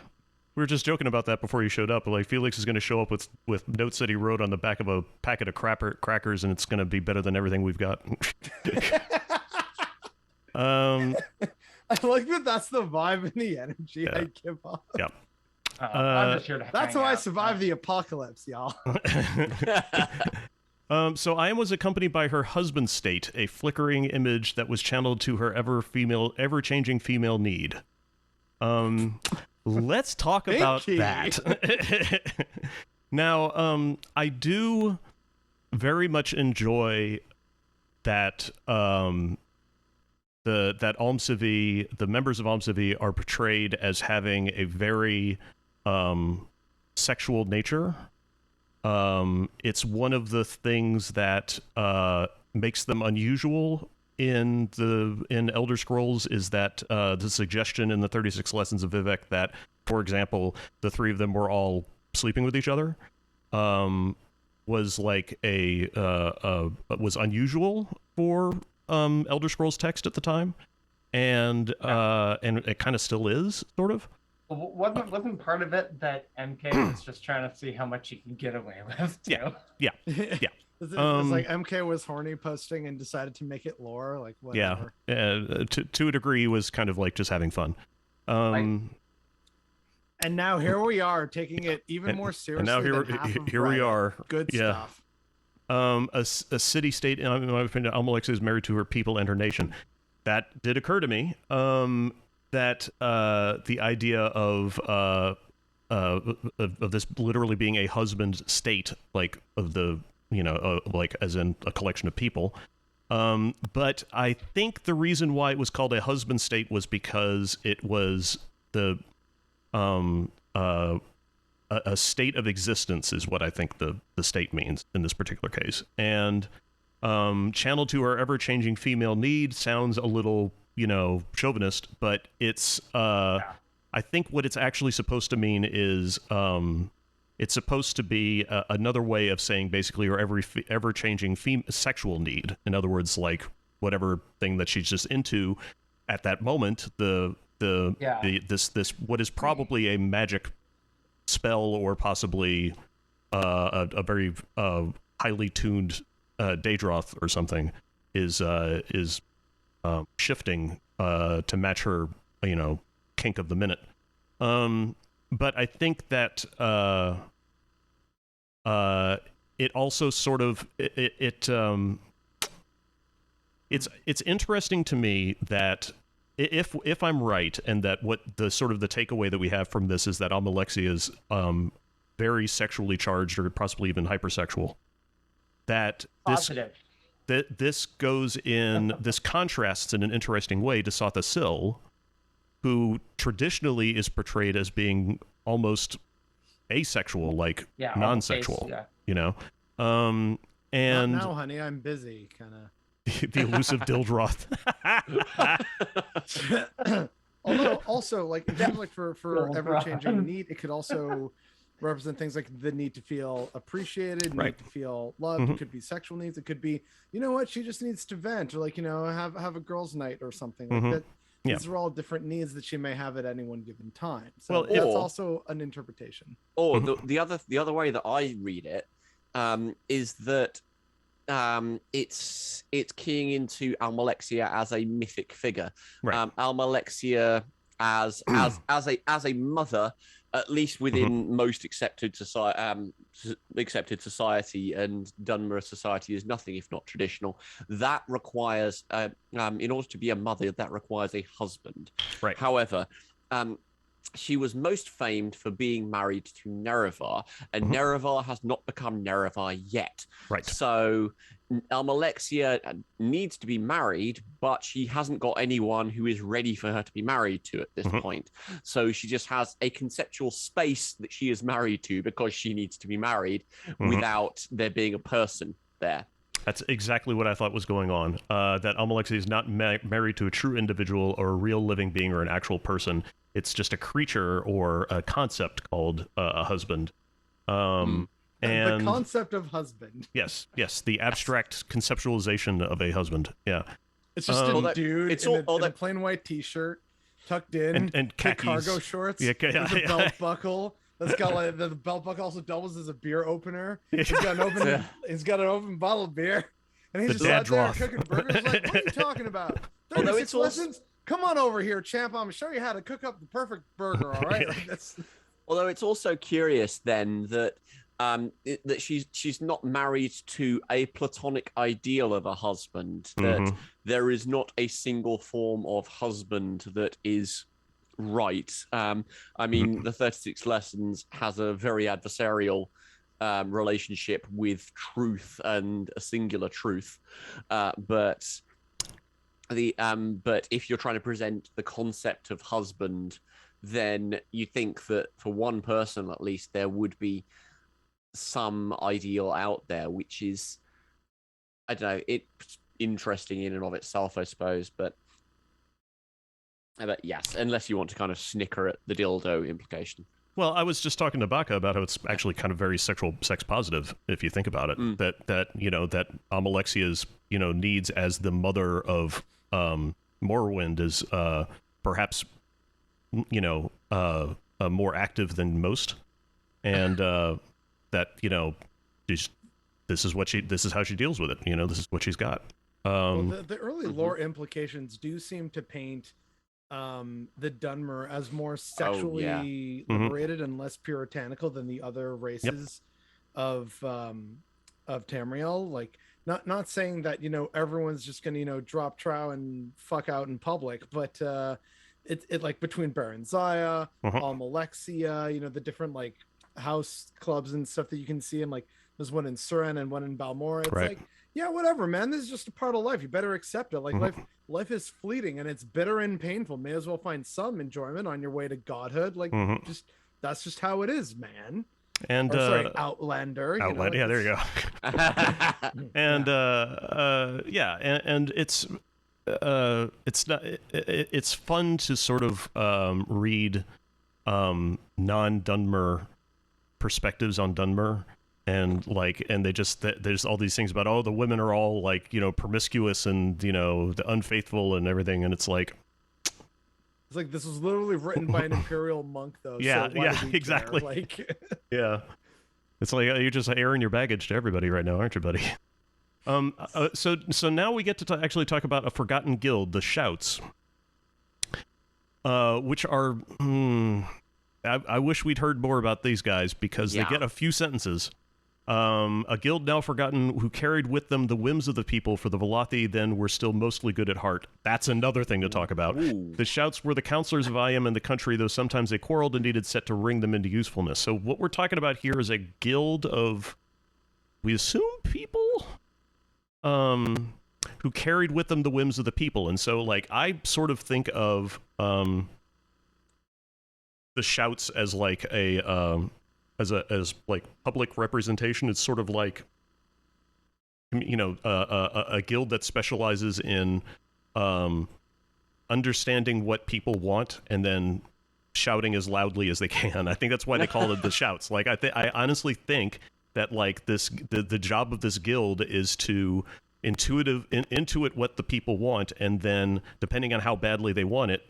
We were just joking about that before you showed up. Like Felix is going to show up with notes that he wrote on the back of a packet of crackers, and it's going to be better than everything we've got. I like that. That's the vibe and the energy I give off. Yeah. I'm just here to that's how I survived the apocalypse, y'all. So I was accompanied by her husband's state, a flickering image that was channeled to her ever-changing female need. let's talk about that. Now, I do very much enjoy that that Almcivi, the members of Almcivi, are portrayed as having a very sexual nature. It's one of the things that makes them unusual in Elder Scrolls, is that the suggestion in the 36 Lessons of Vivec that, for example, the three of them were all sleeping with each other was like was unusual for Elder Scrolls text at the time, and it kind of still is, sort of. Wasn't part of it that MK was just trying to see how much he can get away with too? Yeah. It's like MK was horny posting and decided to make it lore, like whatever. Yeah, to a degree, was kind of like just having fun. And now here we are taking it even more seriously. And now here we are. Good stuff. A city-state, in my opinion, Almalexia is married to her people and her nation. That did occur to me. That the idea of this literally being a husband state, like of the, like as in a collection of people. But I think the reason why it was called a husband state was because it was a state of existence, is what I think the state means in this particular case. And channeled to her ever-changing female need sounds a little, chauvinist, but it's I think what it's actually supposed to mean is it's supposed to be another way of saying basically her ever-changing sexual need. In other words, like whatever thing that she's just into at that moment, this what is probably a magic spell, or possibly a very highly tuned Daedroth or something is shifting to match her, kink of the minute. But I think that it also sort of it's interesting to me that if I'm right, and that what the sort of the takeaway that we have from this is that Almalexia is very sexually charged, or possibly even hypersexual, that this goes in this contrasts in an interesting way to Satha Sil, who traditionally is portrayed as being almost asexual, like non-sexual, and not now, honey, I'm busy, kind of. The elusive Dildroth. Although also, like, in terms like for ever-changing need, it could also represent things like the need to feel appreciated, need to feel loved. It could be sexual needs. It could be, she just needs to vent, or like, have a girls' night or something like that. These are all different needs that she may have at any one given time. So that's also an interpretation. Or the other way that I read it is that it's keying into Almalexia as a mythic figure. Almalexia as a mother, at least within most accepted society, and Dunmer society is nothing if not traditional. That requires, in order to be a mother, that requires a husband. Right. However, she was most famed for being married to Nerevar, and Nerevar has not become Nerevar yet. Right. So Almalexia needs to be married, but she hasn't got anyone who is ready for her to be married to at this point. So she just has a conceptual space that she is married to because she needs to be married without there being a person there. That's exactly what I thought was going on. That Almalexia is not married to a true individual or a real living being or an actual person. It's just a creature or a concept called a husband. And the concept of husband. Yes, the abstract conceptualization of a husband. Yeah. It's just a dude in a plain white t-shirt, tucked in, and khakis. Cargo shorts, with a belt buckle. That's got like the belt buckle also doubles as a beer opener. He's got an open bottle of beer, and he's just out there cooking burgers. Like, what are you talking about? 36 lessons? Come on over here, champ. I'm gonna show you how to cook up the perfect burger. All right. Although it's also curious then that that she's not married to a platonic ideal of a husband. That there is not a single form of husband that is right. I mean, the 36 Lessons has a very adversarial relationship with truth and a singular truth, but if you're trying to present the concept of husband, then you think that for one person at least there would be some ideal out there, which is, I don't know, it's interesting in and of itself, I suppose, but yes, unless you want to kind of snicker at the dildo implication. Well, I was just talking to Baka about how it's actually kind of very sex positive, if you think about it. That that Amalexia's needs as the mother of Morrowind is perhaps more active than most, and that this is how she deals with it. This is what she's got. Well, the early lore implications do seem to paint the Dunmer as more sexually liberated and less puritanical than the other races of Tamriel. Like, not saying that everyone's just gonna drop trow and fuck out in public, but it like between Baron Zaya, Almalexia, the different like house clubs and stuff that you can see, and like there's one in Surin and one in Balmora. It's like, yeah, whatever, man. This is just a part of life. You better accept it. Like life is fleeting and it's bitter and painful. May as well find some enjoyment on your way to godhood. Like, that's just how it is, man. And Outlander. Yeah, there you go. And and it's fun to sort of read non-Dunmer perspectives on Dunmer. And there's all these things about the women are all like promiscuous and the unfaithful and everything, and it's like this was literally written by an imperial monk though. Yeah, so why exactly. Like, yeah, it's like you're just airing your baggage to everybody right now, aren't you, buddy? So now we get to actually talk about a forgotten guild, the Shouts, which are I wish we'd heard more about these guys because they get a few sentences. A guild now forgotten who carried with them the whims of the people, for the Velothi then were still mostly good at heart. That's another thing to talk about. Ooh. The Shouts were the counselors of Iam in the country, though sometimes they quarreled and needed set to wring them into usefulness. So what we're talking about here is a guild of, we assume, people who carried with them the whims of the people. And so like I sort of think of the Shouts as like as like public representation. It's sort of like a guild that specializes in understanding what people want and then shouting as loudly as they can. I think that's why they call it the Shouts. Like I honestly think that like the job of this guild is to intuit what the people want, and then depending on how badly they want it,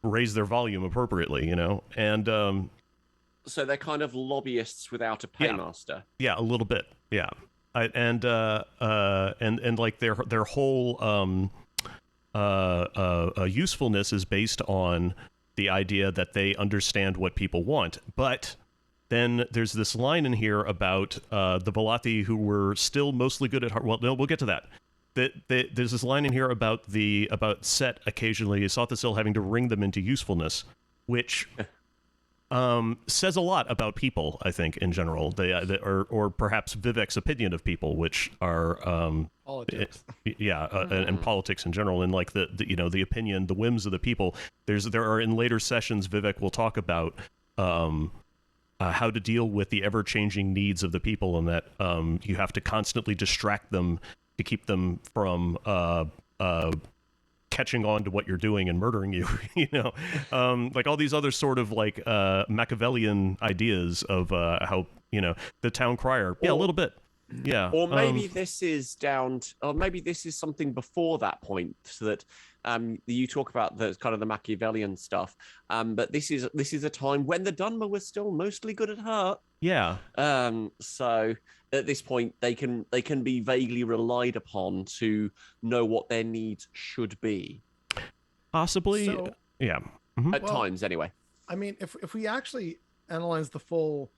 raise their volume appropriately, and so they're kind of lobbyists without a paymaster. Yeah, a little bit. Yeah, and like their whole usefulness is based on the idea that they understand what people want. But then there's this line in here about the Velothi who were still mostly good at heart. Well, no, we'll get to that. There's this line in here about Set occasionally Sothisil having to wring them into usefulness, which says a lot about people, I think, in general. Or perhaps Vivec's opinion of people, which are politics. And politics in general, and like the opinion, the whims of the people. There are in later sessions, Vivec will talk about how to deal with the ever-changing needs of the people, and that you have to constantly distract them to keep them from catching on to what you're doing and murdering you, like all these other sort of like Machiavellian ideas of how the town crier, a little bit, or maybe this is or maybe this is something before that point, so that you talk about the kind of the Machiavellian stuff, but this is a time when the Dunmer was still mostly good at heart. So at this point they can be vaguely relied upon to know what their needs should be, possibly. At times anyway. I mean, if we actually analyze the full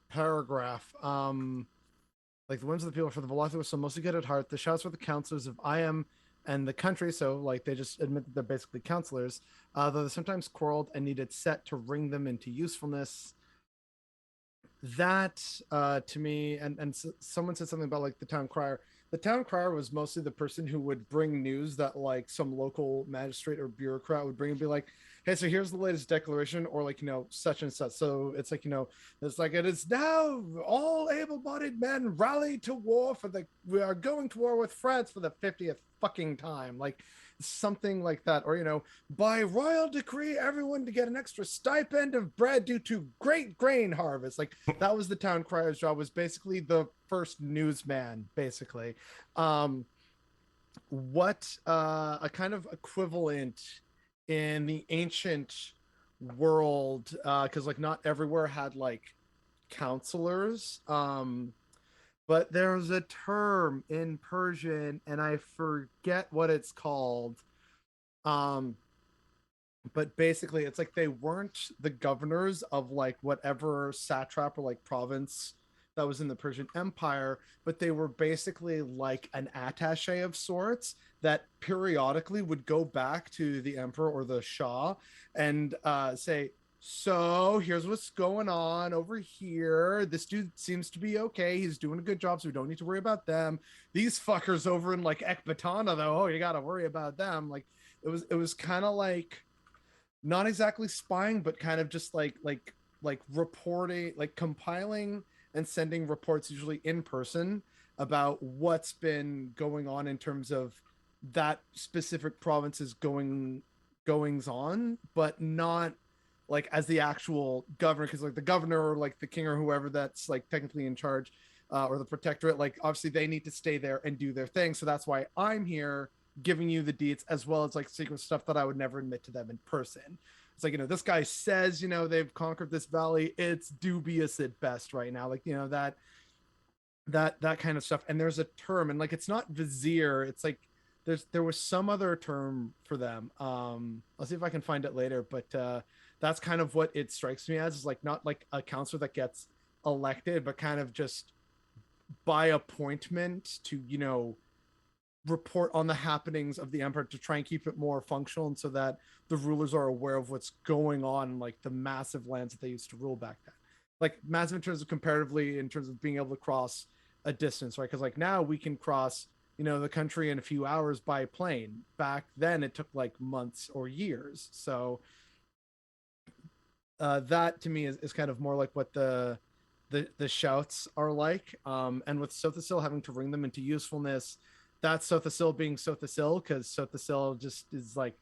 paragraph, like the whims of the people, for the Velothi was so mostly good at heart, the Shouts were the counselors of Iam and the country. So like they just admit that they're basically counselors, though they sometimes quarreled and needed set to bring them into usefulness. That to me, and someone said something about like the town crier. The town crier was mostly the person who would bring news that like some local magistrate or bureaucrat would bring and be like, hey, so here's the latest declaration, or like, such and such. So it's like, it's like, it is now all able-bodied men rally to war we are going to war with France for the 50th fucking time. Like something like that. Or, by royal decree, everyone to get an extra stipend of bread due to great grain harvest. Like that was the town crier's job, was basically the first newsman, basically. What a kind of equivalent in the ancient world, because like not everywhere had like counselors, but there's a term in Persian and I forget what it's called, but basically it's like they weren't the governors of like whatever satrap or like province that was in the Persian Empire, but they were basically like an attaché of sorts that periodically would go back to the emperor or the Shah and say, so here's what's going on over here. This dude seems to be okay. He's doing a good job, so we don't need to worry about them. These fuckers over in like Ecbatana, though, oh, you got to worry about them. Like it was kind of like not exactly spying, but kind of just like reporting, like compiling and sending reports, usually in person, about what's been going on in terms of that specific province's goings on, but not like as the actual governor, because like the governor or like the king or whoever that's like technically in charge, or the protectorate, like obviously they need to stay there and do their thing. So that's why I'm here giving you the deets, as well as like secret stuff that I would never admit to them in person. It's like, this guy says, they've conquered this valley. It's dubious at best right now. Like, that kind of stuff. And there's a term, and like, it's not vizier. It's like, there was some other term for them. I'll see if I can find it later, but that's kind of what it strikes me as, is like, not like a counselor that gets elected, but kind of just by appointment to, report on the happenings of the empire to try and keep it more functional, and so that the rulers are aware of what's going on in like the massive lands that they used to rule back then. Like massive in terms of comparatively, in terms of being able to cross a distance, right? Because like now we can cross, the country in a few hours by plane. Back then it took like months or years. So that to me is kind of more like what the shouts are like. And with Sothasil having to bring them into usefulness, that's Sothasil being Sothasil, because Sothasil just is like,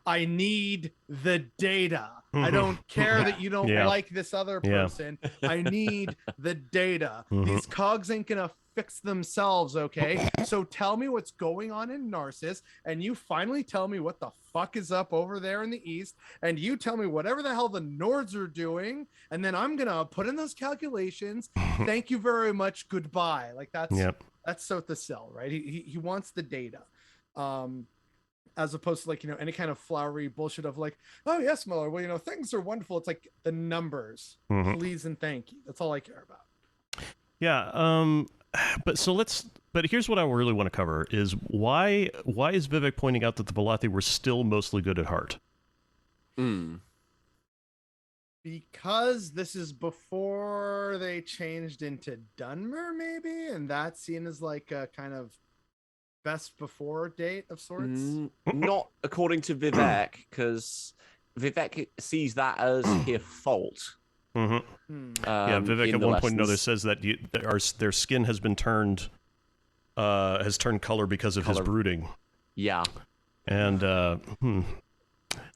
I need the data. I don't care that you don't like this other person. I need the data. These cogs ain't gonna fix themselves, okay? So tell me what's going on in Narcissus, and you finally tell me what the fuck is up over there in the east, and you tell me whatever the hell the Nords are doing, and then I'm gonna put in those calculations. Thank you very much. Goodbye. Like that's Sothasil, right? He wants the data. As opposed to like, any kind of flowery bullshit of like, oh yes, Miller, well, things are wonderful. It's like the numbers, please and thank you. That's all I care about. Yeah. But here's what I really want to cover is why is Vivec pointing out that the Valathi were still mostly good at heart? Because this is before they changed into Dunmer, maybe, and that's seen as like a kind of best before date of sorts. Not according to Vivec, because Vivec sees that as his fault. Yeah, Vivec at one point or another says that their skin has been turned color because of his brooding. Yeah, and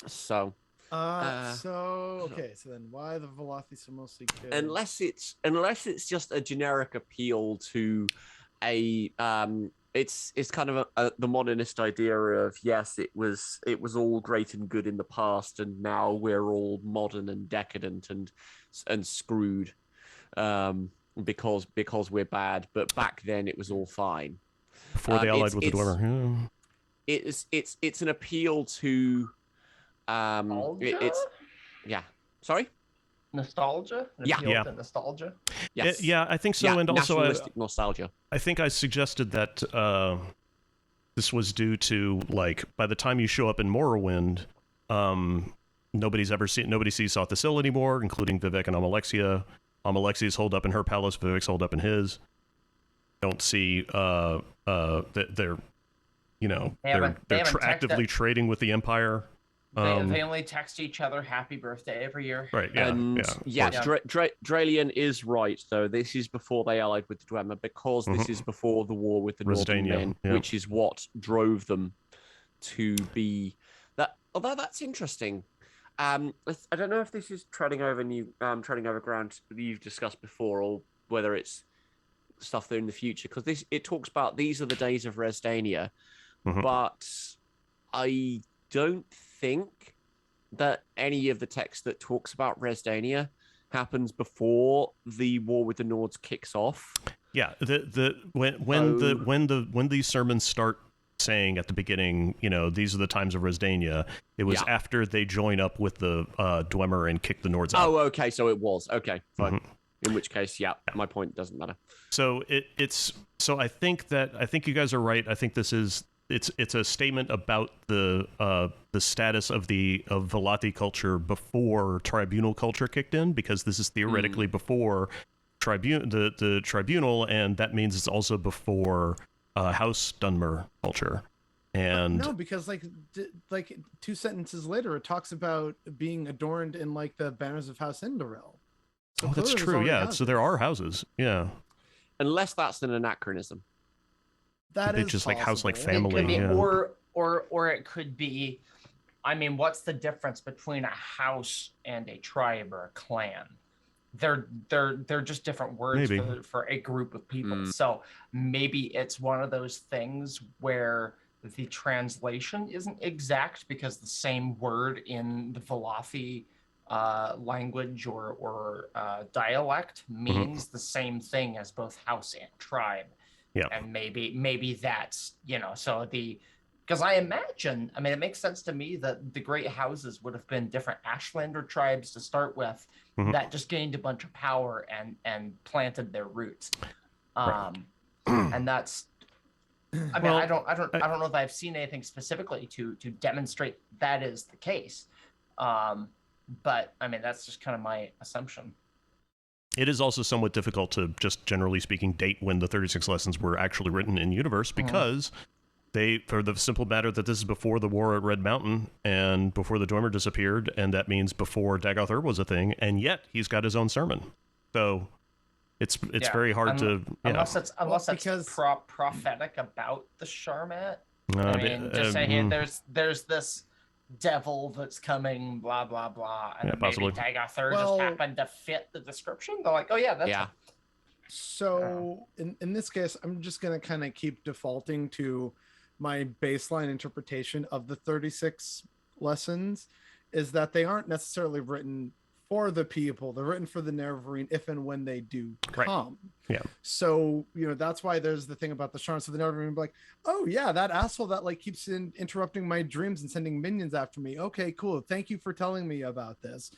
so okay, so then why the Valathi are mostly good? Unless it's just a generic appeal to a it's kind of the modernist idea of, yes, it was all great and good in the past, and now we're all modern and decadent and screwed because we're bad, but back then it was all fine. Before they allied with the Dwemer. It's an appeal to sorry? Nostalgia? To nostalgia? Yes. Yeah, I think so. And also nationalistic nostalgia. I think I suggested that this was due to, like, by the time you show up in Morrowind, nobody sees Sothisil anymore, including Vivec and Amalexia. Amalexia's holed up in her palace, Vivec's holed up in his. Don't see that they're actively trading with the Empire. They only text each other happy birthday every year. Right, yeah. And Dralian is right, though. This is before they allied with the Dwemer, because this is before the war with the Northern Men, which is what drove them to be that. Although that's interesting. I don't know if this is treading over ground you've discussed before, or whether it's stuff there in the future, because it talks about these are the days of Resdania, but I don't think that any of the text that talks about Resdania happens before the war with the Nords kicks off. Yeah, when these sermons start saying at the beginning, these are the times of Resdania, it was after they join up with the Dwemer and kick the Nords out. Oh, okay, so it was. Okay, fine. In which case, my point doesn't matter. So I think you guys are right. I think it's a statement about the status of Velati culture before tribunal culture kicked in, because this is theoretically before the tribunal, and that means it's also before House Dunmer culture. And no, because like 2 sentences later, it talks about being adorned in like the banners of House Indoril. So that's true. Yeah, so there are houses. Yeah, unless that's an anachronism. That is just possible. like house, like family, it could be, or it could be. I mean, what's the difference between a house and a tribe or a clan? They're just different words for a group of people. So maybe it's one of those things where the translation isn't exact, because the same word in the Velothi language or dialect means the same thing as both house and tribe. Yeah. And maybe that's, because I imagine, it makes sense to me that the great houses would have been different Ashlander tribes to start with that just gained a bunch of power and planted their roots. And that's, I don't know if I've seen anything specifically to demonstrate that is the case. But that's just kind of my assumption. It is also somewhat difficult to, just generally speaking, date when the 36 lessons were actually written in universe, because for the simple matter that this is before the war at Red Mountain and before the Dwemer disappeared, and that means before Dagoth Ur was a thing, and yet he's got his own sermon. So it's very hard to... Unless it's prophetic about the Sharmat. Just saying, there's this devil that's coming, blah blah blah, and maybe Dagoth Ur just happened to fit the description. They're like, oh yeah, that's So in this case, I'm just gonna kind of keep defaulting to my baseline interpretation of the 36 lessons, is that they aren't necessarily written for the people. They're written for the Nerevarine if and when they do come. Yeah. So, that's why there's the thing about the Sharns of the Nerevarine, like, oh yeah, that asshole that like keeps interrupting my dreams and sending minions after me. Okay, cool. Thank you for telling me about this,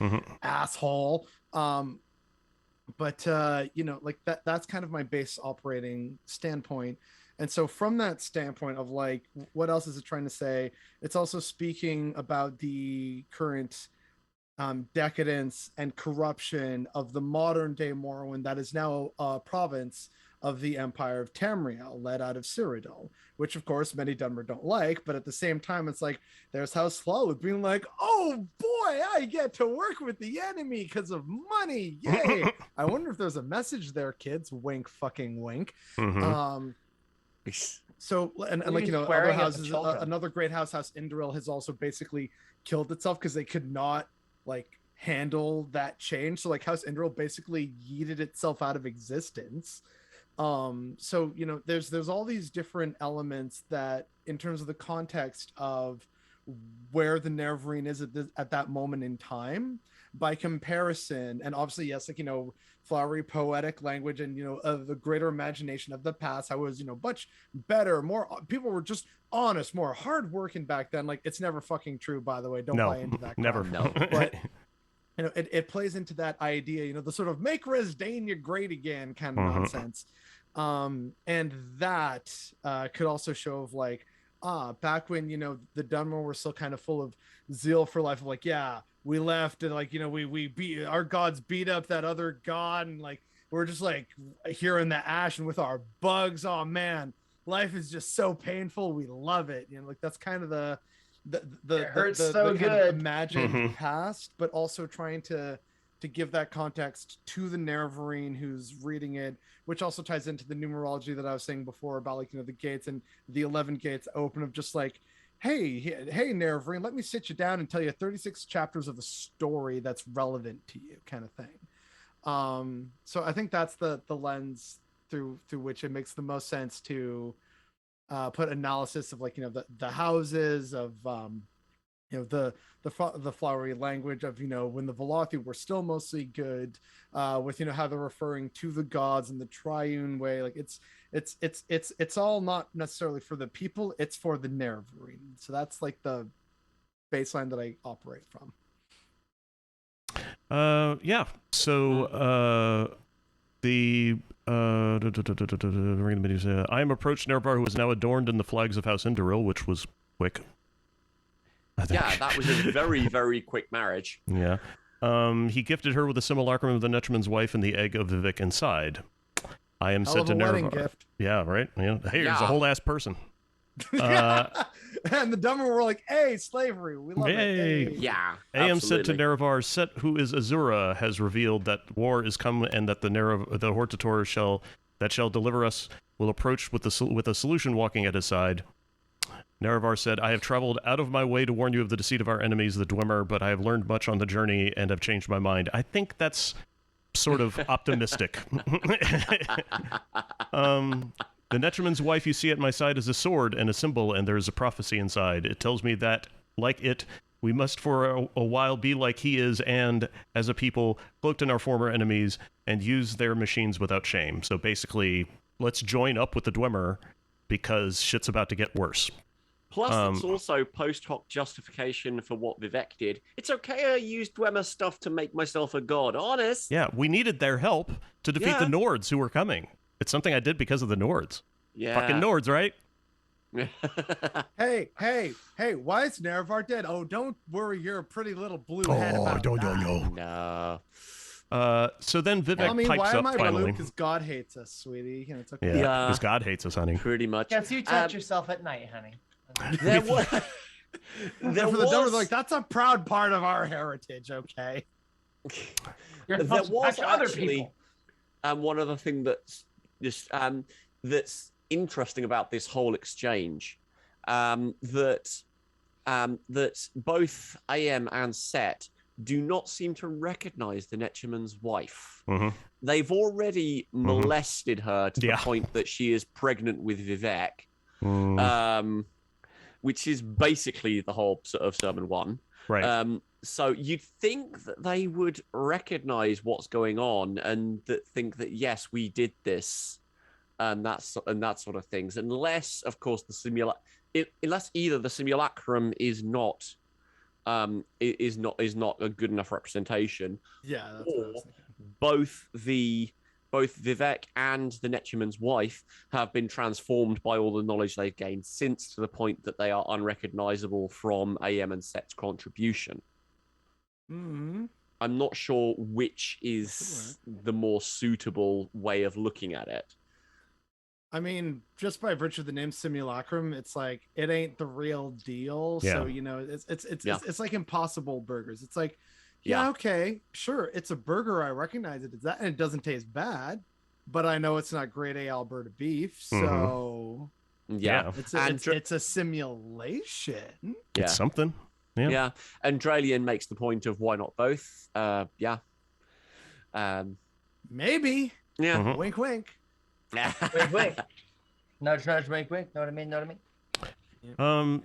asshole. But like that's kind of my base operating standpoint. And so from that standpoint of like, what else is it trying to say? It's also speaking about the current decadence and corruption of the modern day Morrowind that is now a province of the Empire of Tamriel, led out of Cyrodiil, which of course many Dunmer don't like, but at the same time it's like there's House Hlaalu being like, oh boy, I get to work with the enemy because of money, yay. I wonder if there's a message there, kids. Wink fucking wink. So and like other houses, another great House Indoril, has also basically killed itself because they could not like handle that change. So like House Indoril basically yeeted itself out of existence. So there's all these different elements that, in terms of the context of where the Nerevarine is at that moment in time, by comparison, and obviously yes, like flowery poetic language and the greater imagination of the past, how it was much better, more people were just honest, more hardworking back then. Like, it's never fucking true, by the way. Don't buy into that crap. Never. No. But it plays into that idea, the sort of make Resdania great again kind of nonsense. And that could also show of like, back when, the Dunmer were still kind of full of zeal for life, of like, yeah, we left, and like, we beat, our gods beat up that other god, and like we're just like here in the ash and with our bugs. Oh man, life is just so painful. We love it. Like that's kind of the It hurts the so kind of good. imagined past, but also trying to give that context to the Nerevarine who's reading it, which also ties into the numerology that I was saying before about like, the gates, and the 11 gates open of just like, hey Nerevarine, let me sit you down and tell you 36 chapters of a story that's relevant to you, kind of thing. So I think that's the lens through which it makes the most sense to put analysis of like, the houses of the flowery language of, when the Velothi were still mostly good, with how they're referring to the gods in the triune way. Like it's all not necessarily for the people, it's for the Nerevarine. So that's like the baseline that I operate from. Yeah. So the I am approached Nerevar, who is now adorned in the flags of House Indoril, which was quick. Yeah, that was a very, very quick marriage. Yeah. He gifted her with a simulacrum of the Netchman's wife and the egg of Vivec inside. I am said to wedding Nerevar. Gift. Yeah, right? Yeah. Hey, here's a whole ass person. And the Dummer were like, hey, slavery, we love it. Hey. Yeah, Am said to Nerevar, Set, who is Azura, has revealed that war is come, and that the Hortator shall deliver us will approach with a solution walking at his side. Nerevar said, I have traveled out of my way to warn you of the deceit of our enemies, the Dwemer, but I have learned much on the journey and have changed my mind. I think that's sort of optimistic. The Netchman's wife you see at my side is a sword and a symbol, and there is a prophecy inside. It tells me that, like it, we must for a while be like he is, and, as a people, cloaked in our former enemies, and use their machines without shame. So basically, let's join up with the Dwemer, because shit's about to get worse. Plus, it's also post hoc justification for what Vivec did. It's okay I used Dwemer stuff to make myself a god, honest. Yeah, we needed their help to defeat the Nords who were coming. It's something I did because of the Nords. Yeah. Fucking Nords, right? Hey, why is Nerevar dead? Oh, don't worry, you're a pretty little blue head about No. So then Vivec pipes why up am I finally. Because God hates us, sweetie. And it's okay. Yeah, because God hates us, honey. Pretty much. Yes, you touch yourself at night, honey. There was... there for the Dummer, like, that's a proud part of our heritage, okay? There was other actually people. One other thing that's just that's interesting about this whole exchange, that both AM and Set do not seem to recognize the Netchman's wife. Mm-hmm. They've already molested her to the point that she is pregnant with Vivec, which is basically the whole sort of sermon one. Right. So you'd think that they would recognize what's going on and that think that, yes, we did this, and that sort of things. Unless, of course, unless either the simulacrum is not a good enough representation. Yeah, that's what I was thinking. Both Vivec and the Netchman's wife have been transformed by all the knowledge they've gained since, to the point that they are unrecognizable from AM and Set's contribution. Mm-hmm. I'm not sure which is the more suitable way of looking at it. I mean, just by virtue of the name Simulacrum, it's like it ain't the real deal. Yeah. So it's like Impossible Burgers. It's like, yeah, okay, sure, it's a burger. I recognize it as that, and it doesn't taste bad, but I know it's not grade A Alberta beef. So it's a simulation. It's something. Yeah. And Dralian makes the point of why not both. Maybe. Yeah. Wink, wink. Wink. Nudge, nudge, wink, wink. Know what I mean?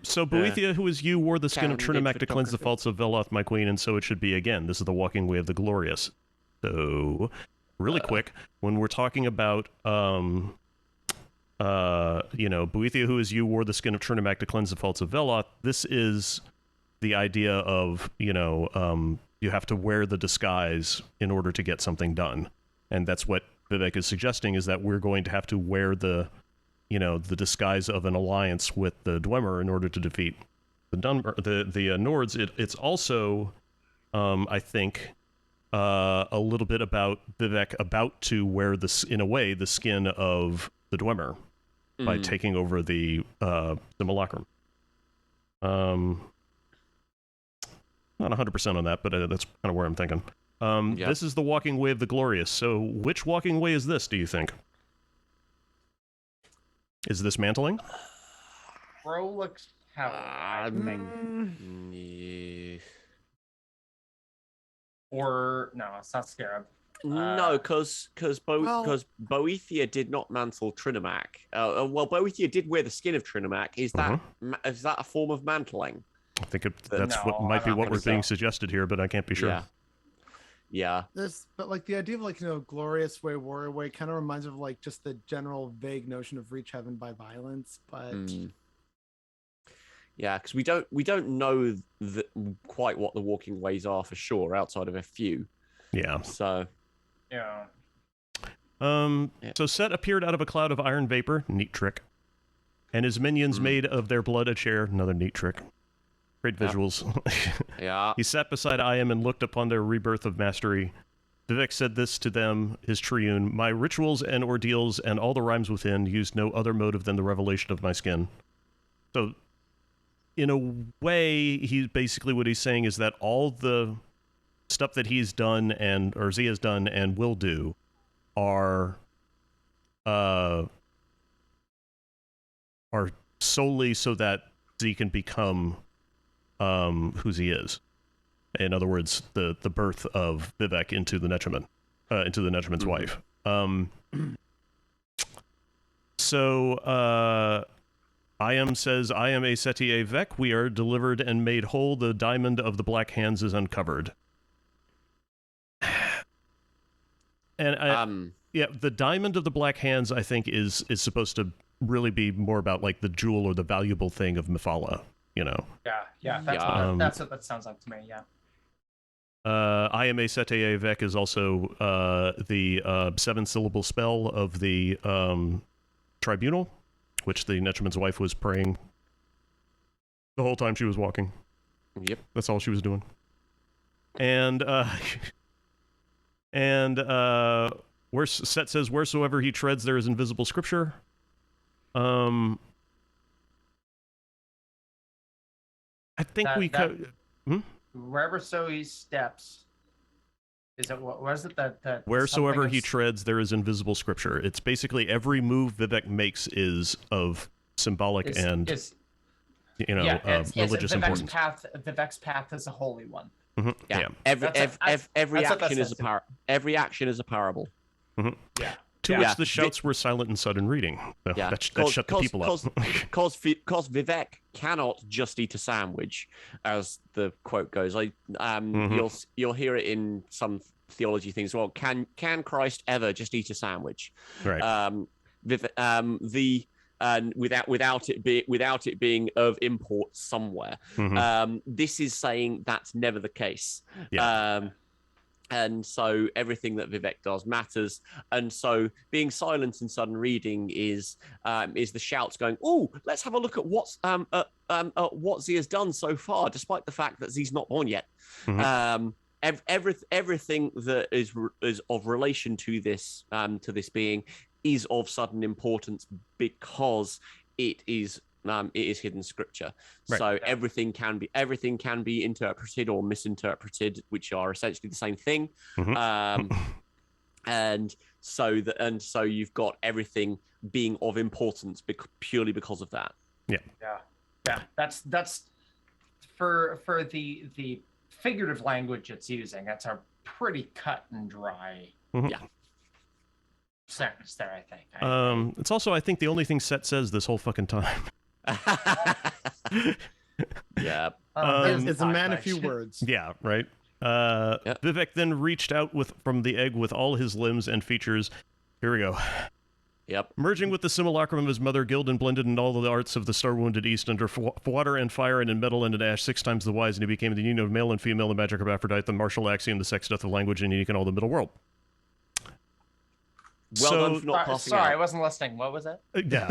So Boethia, who is you, wore the skin of Trinimac to cleanse the faults of Veloth, my queen, and so it should be again. This is the walking way of the glorious. So, really quick, when we're talking about, Boethia, who is you, wore the skin of Trinimac to cleanse the faults of Veloth, this is the idea of, you have to wear the disguise in order to get something done. And that's what Vivec is suggesting, is that we're going to have to wear the the disguise of an alliance with the Dwemer in order to defeat the Nords. It's also, I think, a little bit about Vivec about to wear in a way, the skin of the Dwemer by taking over the simulacrum. Not 100% on that, but that's kind of where I'm thinking. This is the walking way of the glorious. So which walking way is this, do you think? Is this mantling? Prolix or no, it's not Scarab. No, because Boethia did not mantle Trinomac. Boethia did wear the skin of Trinomac. Is that a form of mantling? I think that's what might be what we're being suggested here, but I can't be sure. Yeah. But like the idea of like glorious way, warrior way, kind of reminds me of like just the general vague notion of reach heaven by violence, but. Yeah, because we don't know quite what the walking ways are for sure, outside of a few. Yeah. So. Yeah. So Set appeared out of a cloud of iron vapor, neat trick, and his minions made of their blood a chair, another neat trick. Great visuals. Yeah. He sat beside Iam and looked upon their rebirth of mastery. Vivec said this to them, his triune: "My rituals and ordeals and all the rhymes within used no other motive than the revelation of my skin." So, in a way, basically what he's saying is that all the stuff that he's done or Zia's done and will do are solely so that Z can become who Z is. In other words, the birth of Vivec into the Netraman, into the Netraman's wife. So Iam says, "I am a Seti Vec. We are delivered and made whole. The diamond of the black hands is uncovered." And the diamond of the black hands, I think, is supposed to really be more about like the jewel or the valuable thing of Mephala, Yeah, that's what that sounds like to me. Yeah. I am a Sete Vec is also the 7-syllable spell of the tribunal, which the Netraman's wife was praying the whole time she was walking. Yep. That's all she was doing. And where Set says, "Wheresoever he treads, there is invisible scripture." I think Wherever so he steps. Is it what was it that wheresoever he treads, there is invisible scripture. It's basically every move Vivec makes is of symbolic religious importance. Vivec's path is a holy one. Yeah. Every action is a parable. Yeah. To which the shouts were silent and sudden reading. So that shut the people up. Because Vivec cannot just eat a sandwich, as the quote goes. You'll hear it in some theology things as well. Can Christ ever just eat a sandwich? Right. Without it being of import somewhere. This is saying that's never the case. Yeah. And so everything that Vivec does matters. And so being silent in sudden reading is the shouts going, "Oh, let's have a look at what Z has done so far, despite the fact that Z's not born yet." Everything that is of relation to this being is of sudden importance because it is hidden scripture. Right. So everything can be interpreted or misinterpreted, which are essentially the same thing. And so you've got everything being of importance purely because of that. Yeah. That's for the figurative language it's using. That's a pretty cut and dry. Sentence there, I think. It's also, I think, the only thing Set says this whole fucking time. Yeah. It's a man of few words. Yeah, right. Vivec then reached out from the egg with all his limbs and features. Here we go. Yep. Merging with the simulacrum of his mother, Gildan blended in all the arts of the star-wounded East under water and fire and in metal and in ash 6 times the wise, and he became the union of male and female, the magic of Aphrodite, the martial axiom, the sex death of language, and unique in all the middle world. Well So- done for not passing Sorry, I out. wasn't listening. What was it? Yeah.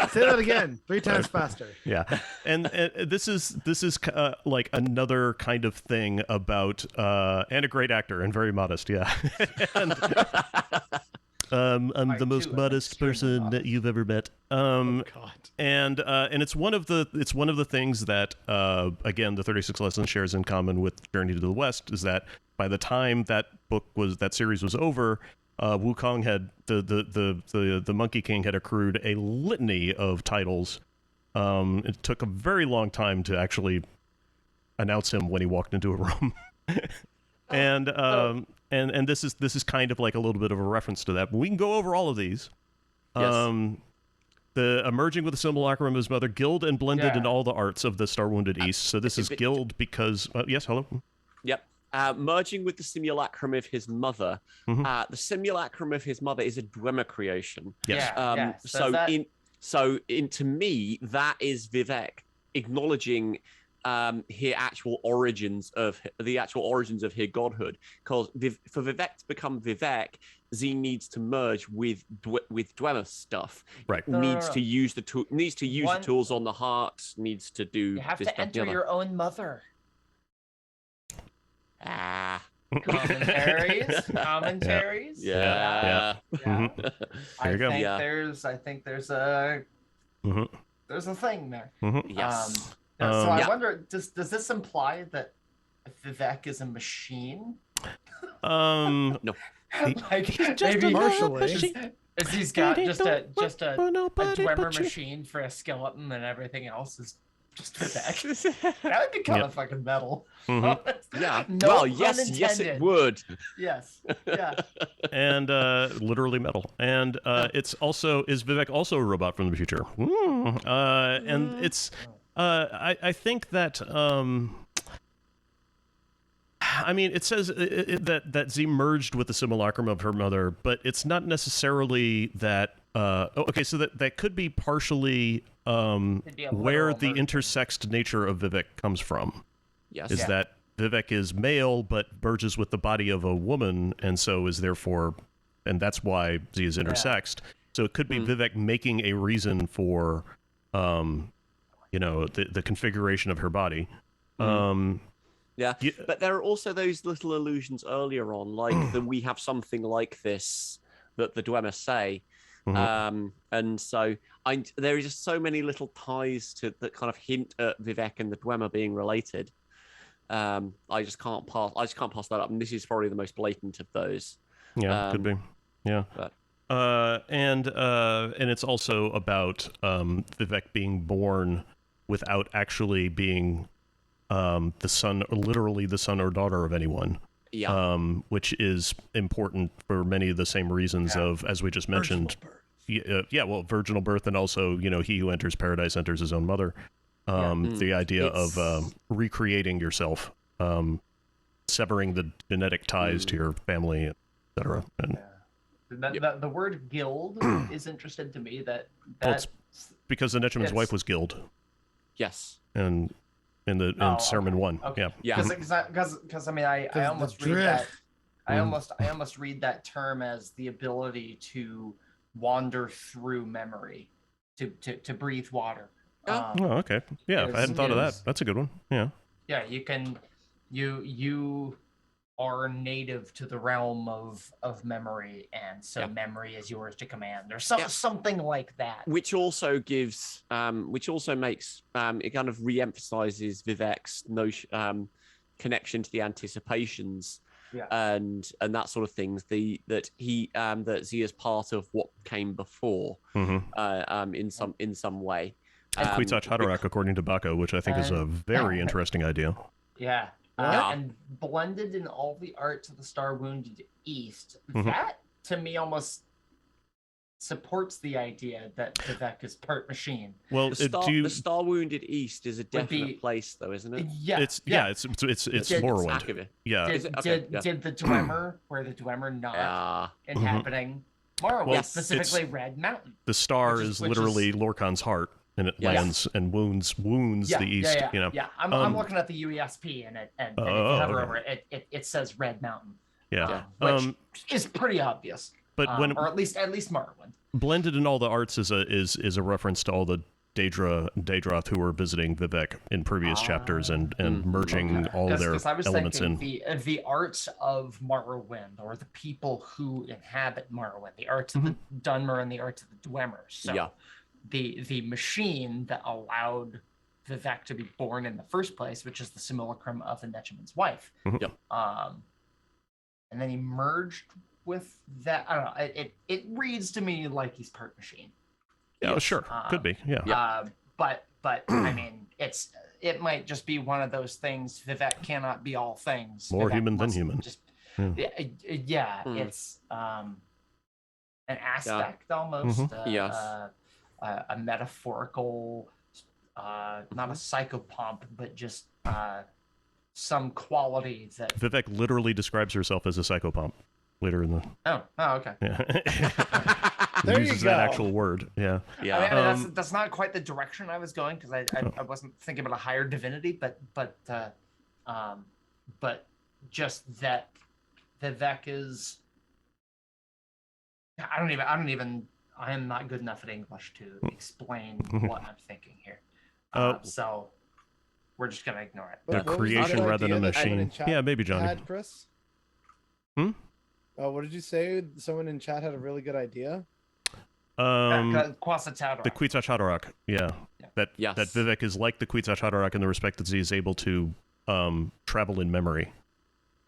Say that again, 3 times faster. Yeah, and this is like another kind of thing about and a great actor and very modest. Yeah, and I'm I, the most too, am modest extremely person that modest. you've ever met. God. And it's one of the things that again the 36 Lessons shares in common with Journey to the West is that by the time that series was over, Wukong had the Monkey King had accrued a litany of titles. It took a very long time to actually announce him when he walked into a room. And this is kind of like a little bit of a reference to that. But we can go over all of these. Yes. The emerging with the simulacrum of his mother, guild and blended in all the arts of the Star Wounded East. So this is guild because yes, hello. Yep. Merging with the simulacrum of his mother. Mhm. The simulacrum of his mother is a Dwemer creation. Yes. So to me, that is Vivec acknowledging his actual origins of his godhood. Because for Vivec to become Vivec, Z needs to merge with Dwemer stuff. Right. Needs to use the tools on the heart. Needs to do. You have this, to that, the enter other. your own mother. Commentaries. Yeah. Mhm. There you go. I think there's a Mhm. there's a thing there. Yes. So I Yeah. wonder, does this imply that Vivec is a machine? No. Like just maybe partially. is he's got just a for nobody Dwemer but you. machine for a skeleton and everything else is just Vivec. That would be kind of fucking metal. Mhm. Yeah. No Well, pun yes, it intended. would. Yes. Yeah. And literally metal. And it's also is Vivec also a robot from the future? And it's I think that I mean it says that Z merged with the simulacrum of her mother, but it's not necessarily that. Okay, so that could be partially be a where literal the merging. intersexed nature of Vivec comes from. Yes. Is that Vivec is male but merges with the body of a woman, and so is therefore, and that's why Z is intersexed. So it could be Vivec making a reason for, the configuration of her body. Yeah, but there are also those little allusions earlier on, like that we have something like this that the Dwemer say. And so there is just so many little ties that kind of hint at Vivec and the Dwemer being related. I just can't pass that up, and this is probably the most blatant of those. Yeah, could be. Yeah. But And it's also about Vivec being born without actually being literally the son or daughter of anyone. Yeah. Which is important for many of the same reasons of, as we just mentioned. Well, virginal birth, and also, he who enters paradise enters his own mother. The idea of recreating yourself, severing the genetic ties to your family, etc. And The word guild is interesting to me. it's because the Netchum's wife was Guild, Yes. and in Sermon 1. Okay. Yeah. Because I mean I almost read that I almost read that term as the ability to wander through memory, to breathe water. Oh, okay. Yeah, I hadn't thought of that. That's a good one. Yeah. Yeah, you are native to the realm of memory, and so memory is yours to command, or something like that. Which also makes it kind of re-emphasizes Vivec's notion, connection to the anticipations, and that sort of things. That Z is part of what came before, in some way. Kwisatz Haderach, according to Baco, which I think is a very interesting idea. Yeah. And blended in all the arts of the Star Wounded East, that to me almost supports the idea that Vivec is part machine. Well, the Star Wounded East is a definite place, though, isn't it? Yeah, it's Morrowind. Yeah. Did the Dwemer, where the Dwemer not inhabiting Morrowind, specifically Red Mountain? The star is literally Lorkhan's heart, and it lands and wounds the East. Yeah. I'm looking at the UESP, and if you hover over it, it says Red Mountain. Yeah. Which is pretty obvious. But when or at least Morrowind. blended in all the arts is a reference to all the Daedroth who were visiting Vivec in previous chapters and merging all their I was elements thinking the arts of Morrowind, or the people who inhabit Morrowind, the arts of the Dunmer and the arts of the Dwemer. So the machine that allowed Vivec to be born in the first place, which is the simulacrum of the Nechaman's wife. Mm-hmm. And then he merged with that. I don't know. It reads to me like he's part machine. Yeah, sure. Could be. Yeah. But I mean, it might just be one of those things. Vivec cannot be all things. More Vivec human than must human. Just, it's an aspect almost. A metaphorical, not a psychopomp, but just some quality that Vivec literally describes herself as a psychopomp later in the. Oh, okay. Yeah. There uses you go. that actual word. Yeah. Yeah. I mean, that's not quite the direction I was going, because I wasn't thinking about a higher divinity, but just that Vivec is. I am not good enough at English to explain what I'm thinking here. So we're just gonna ignore it. A What was the creation other rather than a idea that someone in machine. chat Yeah, maybe Johnny. had, Chris? What did you say? Someone in chat had a really good idea. Quasar The Kwisatz Haderach. Yeah. That Vivec is like the Kwisatz Haderach in the respect that he is able to travel in memory.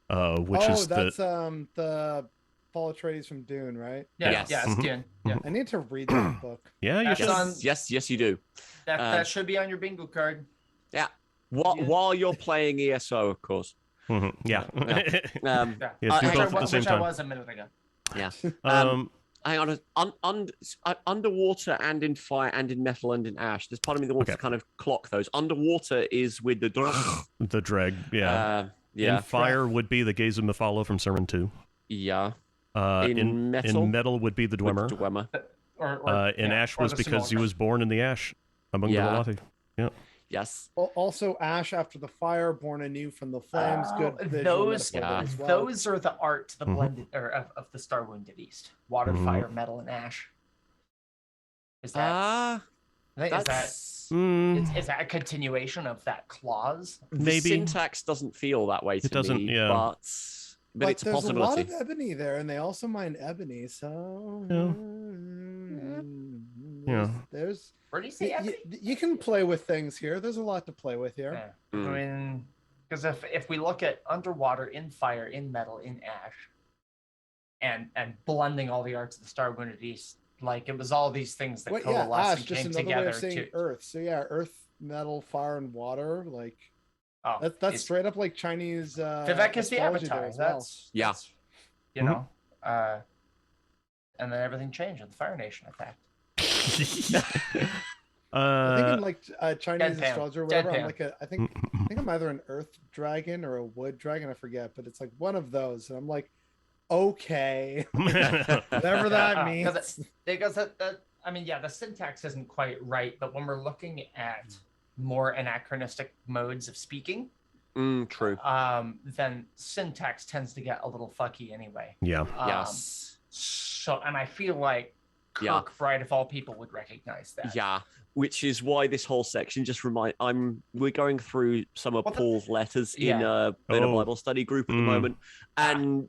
Which is that's the Paul Atreides from Dune, right? Yes. Dune. Yeah. I need to read that book. Yeah, you should. Yes, you do. That should be on your bingo card. Yeah. While you're playing ESO, of course. Yeah. Yeah. Yes, we both at the same which time. I was a minute ago. Yeah. Hang on. Underwater and in fire and in metal and in ash. There's part of me that wants to kind of clock those. Underwater is with the the dreg. Yeah. Yeah. In fire would be the Gaze of Mephala from Sermon 2. Yeah. In metal would be the Dwemer. In ash was because he was born in the ash among the Velati. Yeah. Yes. Also, ash after the fire, born anew from the flames. Good visual metaphor as well. Those are the art, the blended of the Star Wounded East. Water, fire, metal, and ash. Is that? Is that a continuation of that clause? Maybe. The syntax doesn't feel that way to me. Yeah. But it's a possibility. There's a lot of ebony there, and they also mine ebony, so there's. Where do you see ebony? You can play with things here. There's a lot to play with here. Yeah. I mean, because if we look at underwater, in fire, in metal, in ash, and blending all the arts of the Star Wounded East, like it was all these things that coalesced and came together. To earth. So earth, metal, fire, and water. Like that's straight up like Chinese. Vivec is the avatar. That's you know, and then everything changed when the Fire Nation attacked. I think I'm like Chinese astrologer or whatever. I'm like I think I'm either an earth dragon or a wood dragon. I forget, but it's like one of those, and I'm like, okay, whatever that means. Because I mean, the syntax isn't quite right, but when we're looking at more anachronistic modes of speaking, true. Then syntax tends to get a little fucky anyway. Yeah. Yes. So, and I feel like Kirk, Bride of all people, would recognize that. Yeah, which is why this whole section just we're going through some of Paul's letters in a Bible study group at the moment, and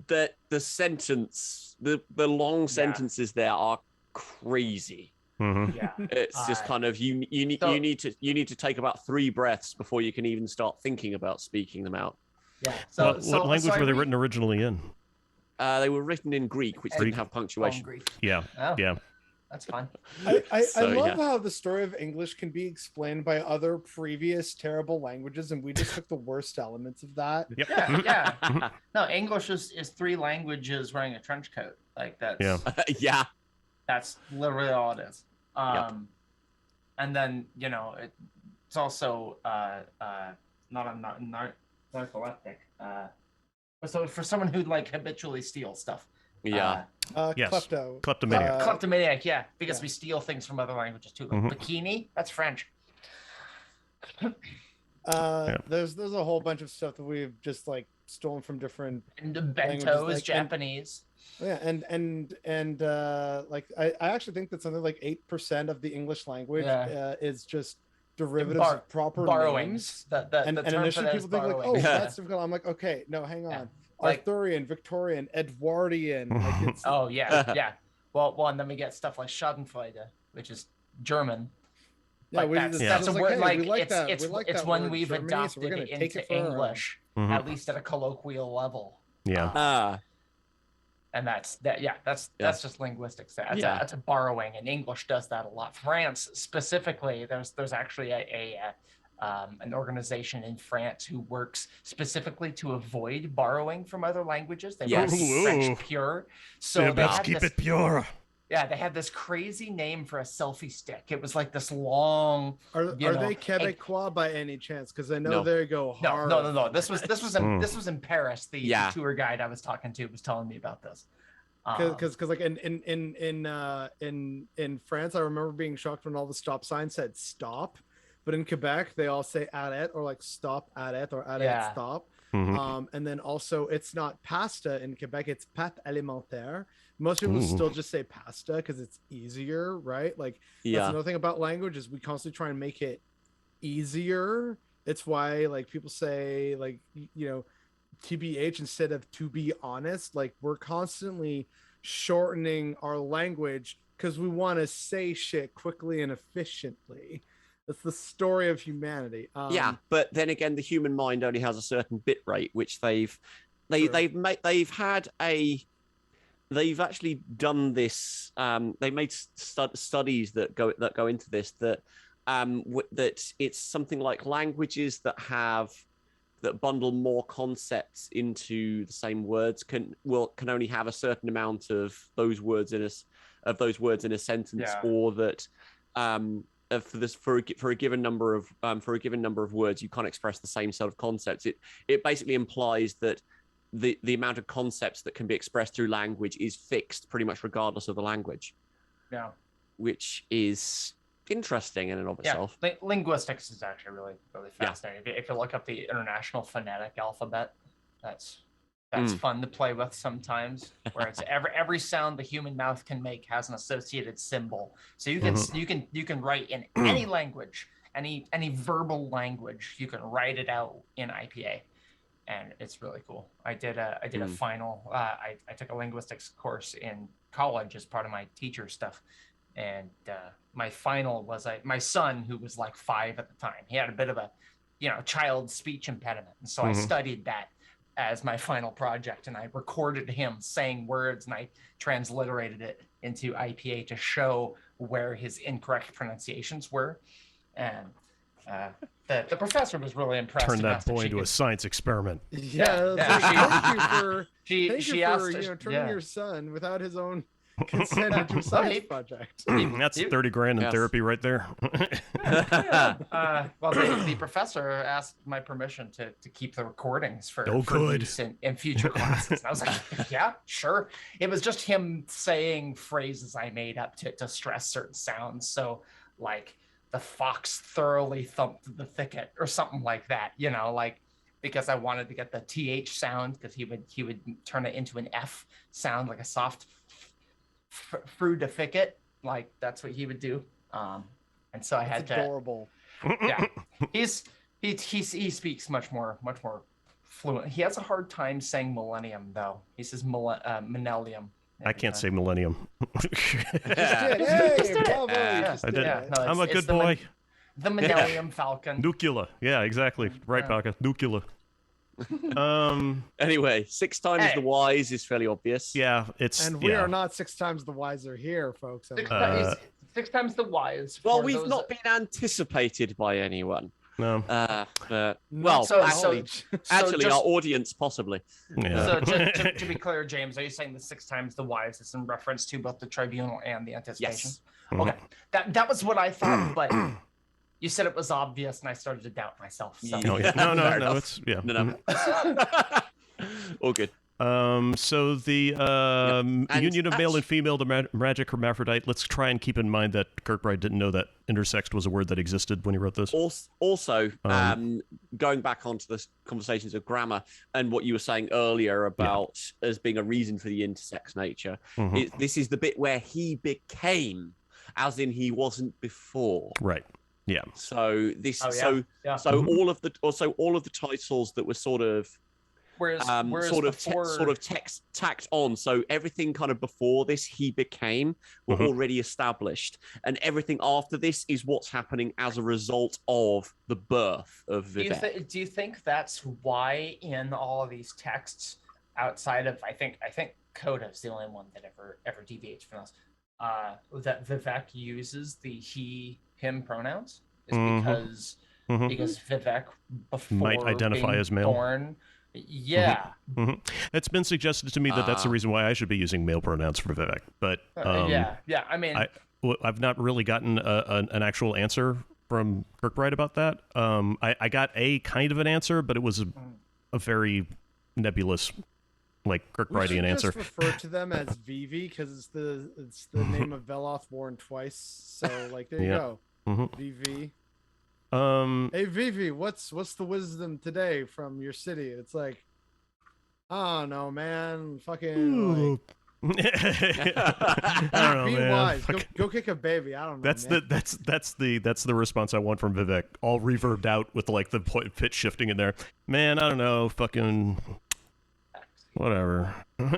the sentence, the long sentences there are crazy. Yeah, it's just kind of you need to take about 3 breaths before you can even start thinking about speaking them out. Yeah. What language were they written originally in? They were written in Greek, which didn't have punctuation. Greek. Yeah. That's fine. I love how the story of English can be explained by other previous terrible languages, and we just took the worst elements of that. Yep. Yeah. No, English is 3 languages wearing a trench coat. Like that's that's literally all it is. And then it's also not narcoleptic. So for someone who like habitually steals stuff. Yeah. Kleptomaniac. Kleptomaniac, because we steal things from other languages too. Like bikini, that's French. There's a whole bunch of stuff that we've just like stolen from different And the bento languages, is like, Japanese. yeah, and like I actually think that something like 8% of the English language is just derivatives of proper borrowings. names. And term initially for that people is think like, oh, borrowings. that's difficult. I'm like, okay, no, hang on. Yeah. Like, Arthurian, Victorian, Edwardian. Like it's oh yeah. Well, and then we get stuff like Schadenfreude, which is German. yeah, Like that's a word. hey, like we like it's that. it's We like it's that one word, we've Germany, so adopted we're gonna take into it for our own. English, at least at a colloquial level. Yeah. And that's just linguistics. That's a borrowing, and English does that a lot. France specifically, there's actually an organization in France who works specifically to avoid borrowing from other languages. They want to keep French pure, so they have keep it pure. Yeah, they had this crazy name for a selfie stick. It was like this long. Are they Quebecois by any chance? Because I know they go hard. No. This was in Paris. The tour guide I was talking to was telling me about this. Because like in France, I remember being shocked when all the stop signs said stop, but in Quebec they all say arrête or like stop arrête or arrête stop. And then also it's not pasta in Quebec, it's pâte alimentaire. Most people still just say pasta because it's easier, right? Like that's another thing about language is we constantly try and make it easier. It's why like people say like TBH instead of to be honest. Like we're constantly shortening our language because we want to say shit quickly and efficiently. That's the story of humanity. But then again, the human mind only has a certain bit rate, which they've actually done this. They made studies that go into this that it's something like languages that bundle more concepts into the same words can only have a certain amount of those words in a sentence, or that for a given number of words you can't express the same set of concepts. It basically implies that the amount of concepts that can be expressed through language is fixed pretty much regardless of the language. Yeah. Which is interesting in and of itself. Linguistics is actually really, really fascinating. If you look up the International Phonetic Alphabet, that's fun to play with sometimes, where it's every sound the human mouth can make has an associated symbol. So you can write in any language, any verbal language, you can write it out in IPA. And it's really cool. I did a final. I took a linguistics course in college as part of my teacher stuff, and my final was my son, who was like 5 at the time. He had a bit of a, child speech impediment, and so I studied that as my final project, and I recorded him saying words, and I transliterated it into IPA to show where his incorrect pronunciations were, and. The professor was really impressed. Turn that boy into a science experiment. Thank you for turning your son without his own consent into a science project. That's $30,000 in therapy right there. Well, the professor asked my permission to keep the recordings for use in future classes. And I was like, yeah, sure. It was just him saying phrases I made up to stress certain sounds. So like, the fox thoroughly thumped the thicket or something like that, because I wanted to get the TH sound, because he would turn it into an F sound, like a soft through the thicket. Like that's what he would do. And so I had to. Adorable. Yeah. He speaks much more fluent. He has a hard time saying millennium though. He says millennium. I can't say millennium. Hey, bravo! I did. I'm a good boy. The Millennium Falcon. Nuclear. Yeah, exactly. Right, Falcon. Nuclear. Anyway, 6 times the wise is fairly obvious. Yeah, it's. And we are not 6 times the wiser here, folks. 6 times the wise. Well, we've not been anticipated by anyone. No. Actually, our audience possibly. Yeah. So to be clear, James, are you saying the 6 times the wise is in reference to both the tribunal and the anticipation? Yes. Okay. That was what I thought, but you said it was obvious, and I started to doubt myself. So. No, it's No. All good. So the union of male and female, the magic hermaphrodite. Let's try and keep in mind that Kirkbride didn't know that intersex was a word that existed when he wrote this. Also, going back onto the conversations of grammar and what you were saying earlier about as being a reason for the intersex nature, this is the bit where he became, as in he wasn't before. Right. Yeah. So this, so all of the titles that were sort of. Whereas text tacked on, so everything kind of before this he became were already established, and everything after this is what's happening as a result of the birth of Vivec. Do you think that's why in all of these texts, outside of I think Coda is the only one that ever deviates from this, that Vivec uses the he him pronouns is because Vivec before might identify being as male. Born, yeah. It's been suggested to me that that's the reason why I should be using male pronouns for Vivec, but yeah. I mean, I've not really gotten an actual answer from Kirkbride about that. I got a kind of an answer, but it was a very nebulous, like Kirkbridean answer. Just refer to them as Vivi because it's the name of Veloth born twice. So like there you go, Vivi. Hey Vivi, what's the wisdom today from your city? It's like, I don't know, man. Fucking like, I don't know, be man. wise. Go kick a baby. I don't know. That's the response I want from Vivec, all reverbed out with like the pitch shifting in there. Man, I don't know, fucking whatever. You're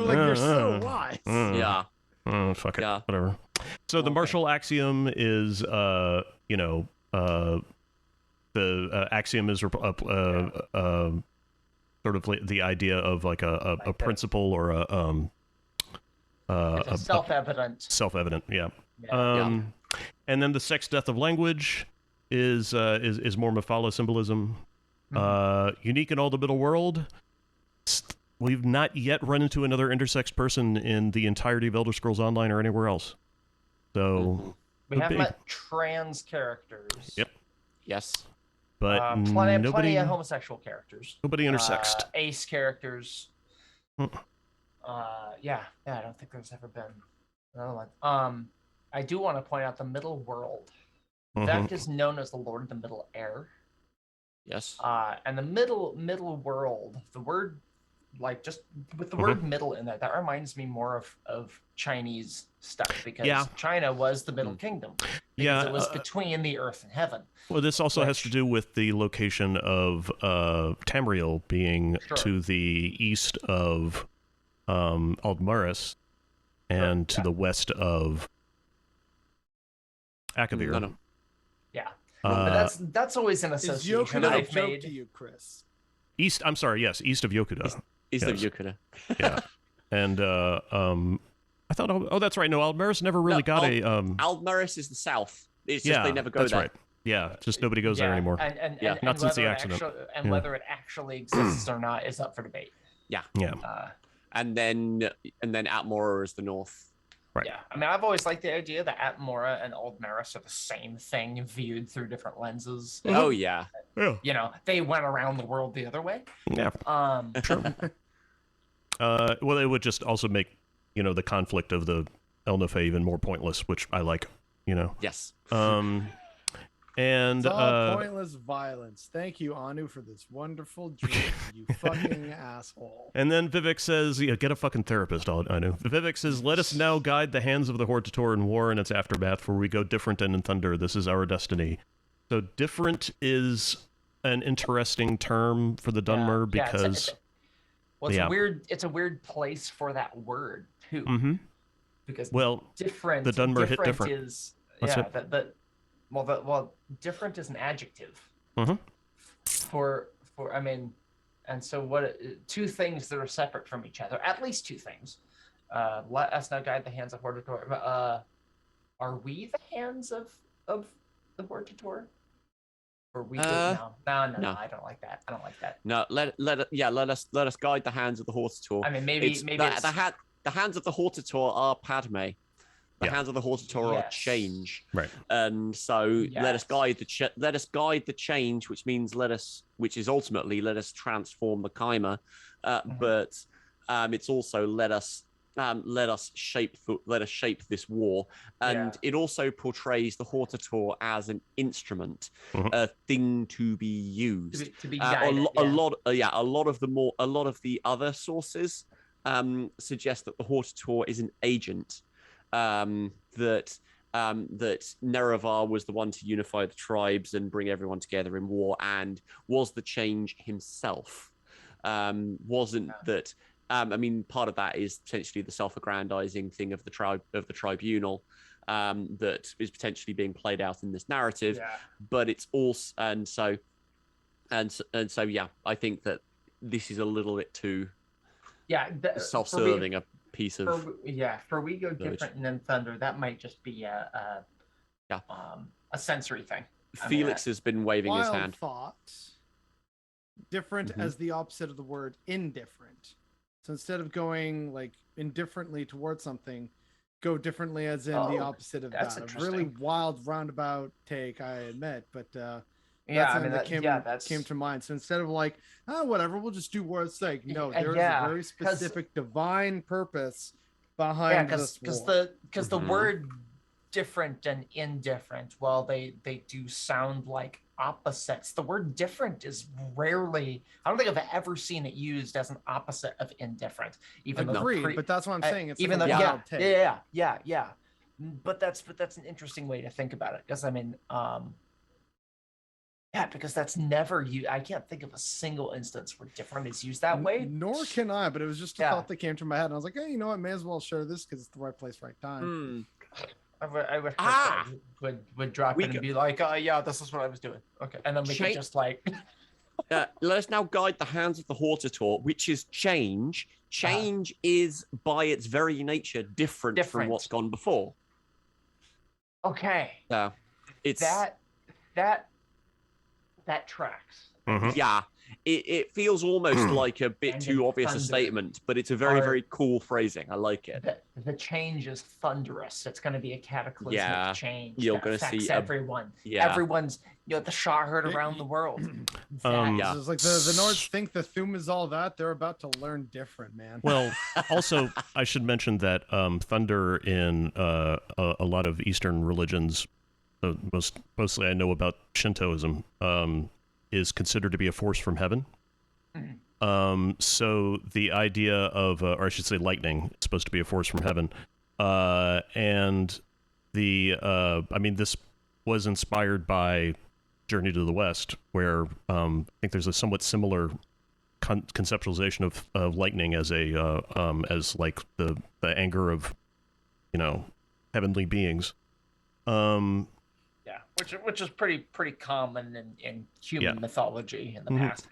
like, you're so wise. Yeah. Fuck it. Yeah. Whatever. So the Marshall axiom is, the axiom is sort of the idea of like a principle or a self-evident. Self-evident, yeah. And then the sex death of language is more Mephala symbolism. Unique in all the middle world. We've not yet run into another intersex person in the entirety of Elder Scrolls Online or anywhere else. So we have met trans characters. Yep. Yes. But plenty of homosexual characters. Nobody intersexed. Ace characters. I don't think there's ever been another one. I do want to point out the middle world. Vivec is known as the Lord of the Middle Air. Yes. And the middle world, the word, like just with the word middle in that reminds me more of Chinese stuff because China was the middle kingdom. It was between the earth and heaven. Well, this also has to do with the location of Tamriel being to the east of Aldmaris and to the west of Akavir. No. Yeah. But that's always an association I've made. To you, Chris. East. I'm sorry. Yes, east of Yokuda. East of Yokuda. Yeah. And I thought. Oh, that's right. No, Aldmaris never really got a. Aldmaris is the south. It's just they never go that's there. Right. Yeah, just nobody goes there anymore. And not since the accident. Whether it actually exists or not is up for debate. Yeah. Yeah. And then Atmora is the north. Right. Yeah, I mean, I've always liked the idea that Atmora and Aldmaris are the same thing viewed through different lenses. Oh yeah. You know, they went around the world the other way. Yeah. True. Well, it would just also make the conflict of the Elnathe even more pointless, which I like. Yes. And it's all pointless violence. Thank you, Anu, for this wonderful dream. You fucking asshole. And then Vivec says, get a fucking therapist, Anu. Vivec says, let us now guide the hands of the Hortator in war and its aftermath, for we go different and in thunder. This is our destiny. So different is an interesting term for the Dunmer because... It's a weird place for that word, too. Mm-hmm. Because different, the Dunmer hit different. Is, different is an adjective. And so two things that are separate from each other, at least two things. Let us now guide the hands of Hortator. Are we the hands of the Hortator? Or we no, I don't like that. No, let us guide the hands of the Hortator. I mean, maybe the hands of the Hortator are Padme. The hands of the Hortator are Yes. change, Right. and so let us Yes. guide the change, which means which is ultimately let us transform the Chimer, but it's also let us shape this war, and it also portrays the Hortator as an instrument, a thing to be used. To be guided, a lot of the other sources suggest that the Hortator is an agent, that Nerevar was the one to unify the tribes and bring everyone together in war, and was the change himself. Wasn't that? I mean, part of that is potentially the self-aggrandizing thing of the tribunal that is potentially being played out in this narrative. But it's also and so yeah, I think that this is a little bit too self-serving a piece of for We Go Different and then Thunder, that might just be a sensory thing. Felix has been waving his hand. Thought different as the opposite of the word indifferent. So instead of going like indifferently towards something, go differently as in the opposite of that. A really wild roundabout take, I admit, but that came to mind. So instead of like, whatever, we'll just do war's sake. No, there's a very specific divine purpose behind this war. Because the word different and indifferent, while they do sound like opposites, the word different is rarely, I don't think I've ever seen it used as an opposite of indifferent. Even Agreed, but that's what I'm saying. It's even like yeah. But that's an interesting way to think about it, because I mean, because that's never you. I can't think of a single instance where different is used that way. Nor can I, but it was just a thought that came to my head, and I was like, hey, you know what? May as well share this because it's the right place, right time. I wish would drop in and be like, this is what I was doing. Okay, and then we could just like. Let us now guide the hands of the Hortator, which is change. Change is by its very nature different from what's gone before. Okay. It's that tracks. Yeah, it feels almost like a bit too obvious a statement, but it's a very, very cool phrasing. I like it. The change is thunderous. It's going to be a cataclysmic change. You're going to see everyone. Everyone's, the Shah heard around the world. It's like the Nords think the Thum is all that. They're about to learn different, man. Well, also, I should mention that thunder in a lot of Eastern religions, mostly I know about Shintoism, is considered to be a force from heaven. So the idea of, or I should say lightning, is supposed to be a force from heaven. And this was inspired by Journey to the West, where I think there's a somewhat similar conceptualization of lightning as as like the anger of, heavenly beings. Which is pretty common in human mythology in the past.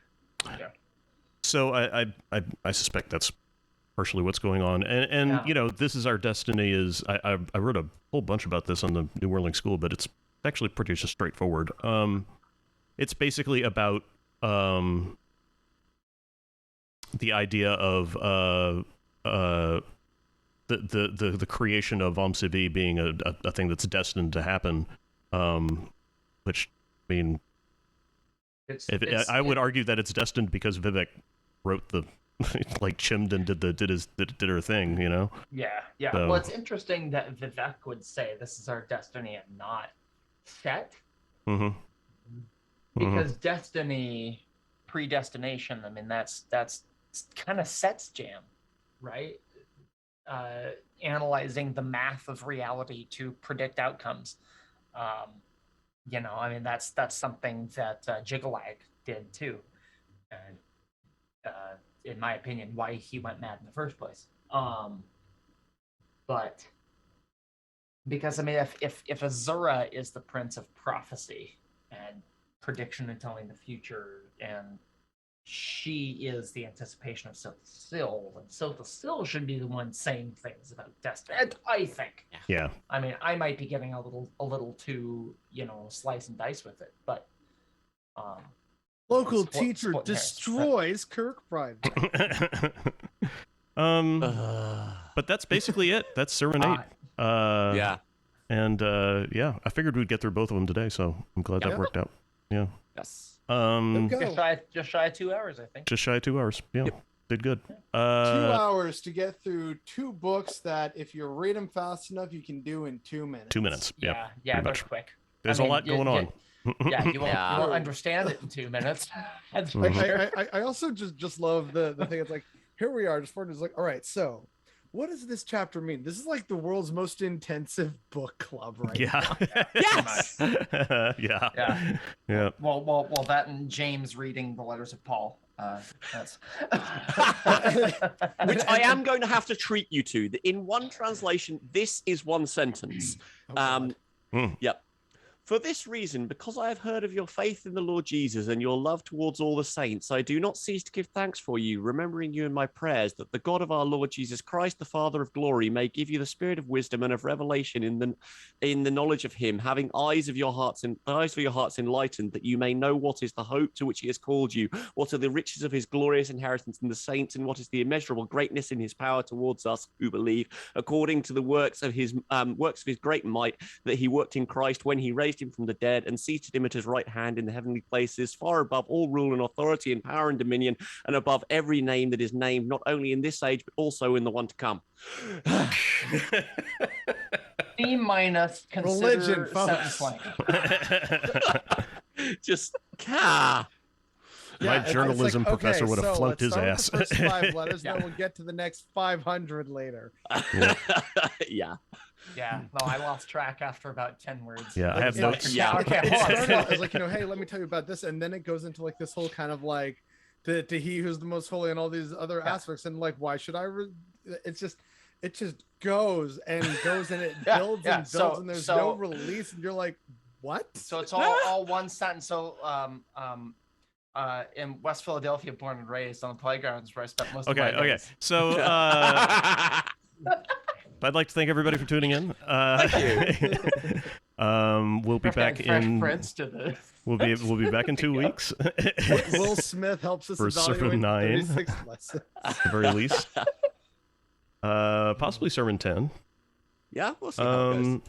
Yeah. So I suspect that's partially what's going on, and this is our destiny. Is I wrote a whole bunch about this on the New Whirling School, but it's actually pretty just straightforward. It's basically about the idea of the creation of Om-Sivi being a thing that's destined to happen. Which, I mean, I would argue that it's destined because Vivec wrote the chimmed and did her thing, Yeah. So. Well, it's interesting that Vivec would say this is our destiny and not set. Because destiny, predestination. I mean, that's kind of Set's jam, right? Analyzing the math of reality to predict outcomes. I mean, that's something that Jigalag did too, and in my opinion, why he went mad in the first place. But because I mean, if Azura is the prince of prophecy and prediction and telling the future, and she is the anticipation of Silthasil, and Silthasil should be the one saying things about destiny, I think. Yeah. I mean, I might be getting a little too, slice and dice with it, but local teacher destroys Kirkbride. But that's basically it. That's Serenade. Yeah. And yeah, I figured we'd get through both of them today, so I'm glad that worked out. Yeah. Yes. Just shy of 2 hours, I think. Just shy of 2 hours. Yeah. Yep. Did good. 2 hours to get through 2 books that, if you read them fast enough, you can do in 2 minutes. 2 minutes. Yeah, yep, they're quick. There's a lot going on. Yeah, you won't understand it in 2 minutes. I also just love the thing. It's like, here we are, just like, all right, so what does this chapter mean? This is like the world's most intensive book club right now. Yes. Yeah. Well, that and James reading the letters of Paul. That's which I am going to have to treat you to. In one translation, this is one sentence. Yep. For this reason, because I have heard of your faith in the Lord Jesus and your love towards all the saints, I do not cease to give thanks for you, remembering you in my prayers, that the God of our Lord Jesus Christ, the Father of glory, may give you the spirit of wisdom and of revelation in the knowledge of him, having eyes for your hearts enlightened, that you may know what is the hope to which he has called you, what are the riches of his glorious inheritance in the saints, and what is the immeasurable greatness in his power towards us who believe, according to the works of his great might that he worked in Christ when he raised him from the dead and seated him at his right hand in the heavenly places, far above all rule and authority and power and dominion, and above every name that is named, not only in this age but also in the one to come. C minus religion, sentence length. Just my journalism professor would have flunked his ass. With the first 5 letters, then we'll get to the next 500 later. Yeah. Yeah, no, I lost track after about 10 words. Yeah, I have notes. Yeah, okay. It's like, hey, let me tell you about this, and then it goes into like this whole kind of like to he who's the most holy and all these other aspects, and like, why should I? It just goes and goes and it builds and builds, and there's no release, and you're like, what? So it's all one sentence. So in West Philadelphia, born and raised on the playgrounds where I spent most of my days. So I'd like to thank everybody for tuning in. Thank you. We'll be back in. We'll be back in 2 weeks. Will Smith helps us for evaluate Sermon 9, 36 lessons. at the very least. Possibly Sermon 10. Yeah, we'll see how it goes.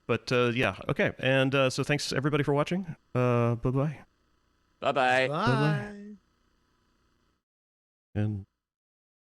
But yeah, okay. And so thanks everybody for watching. Bye-bye. Bye-bye. Bye. And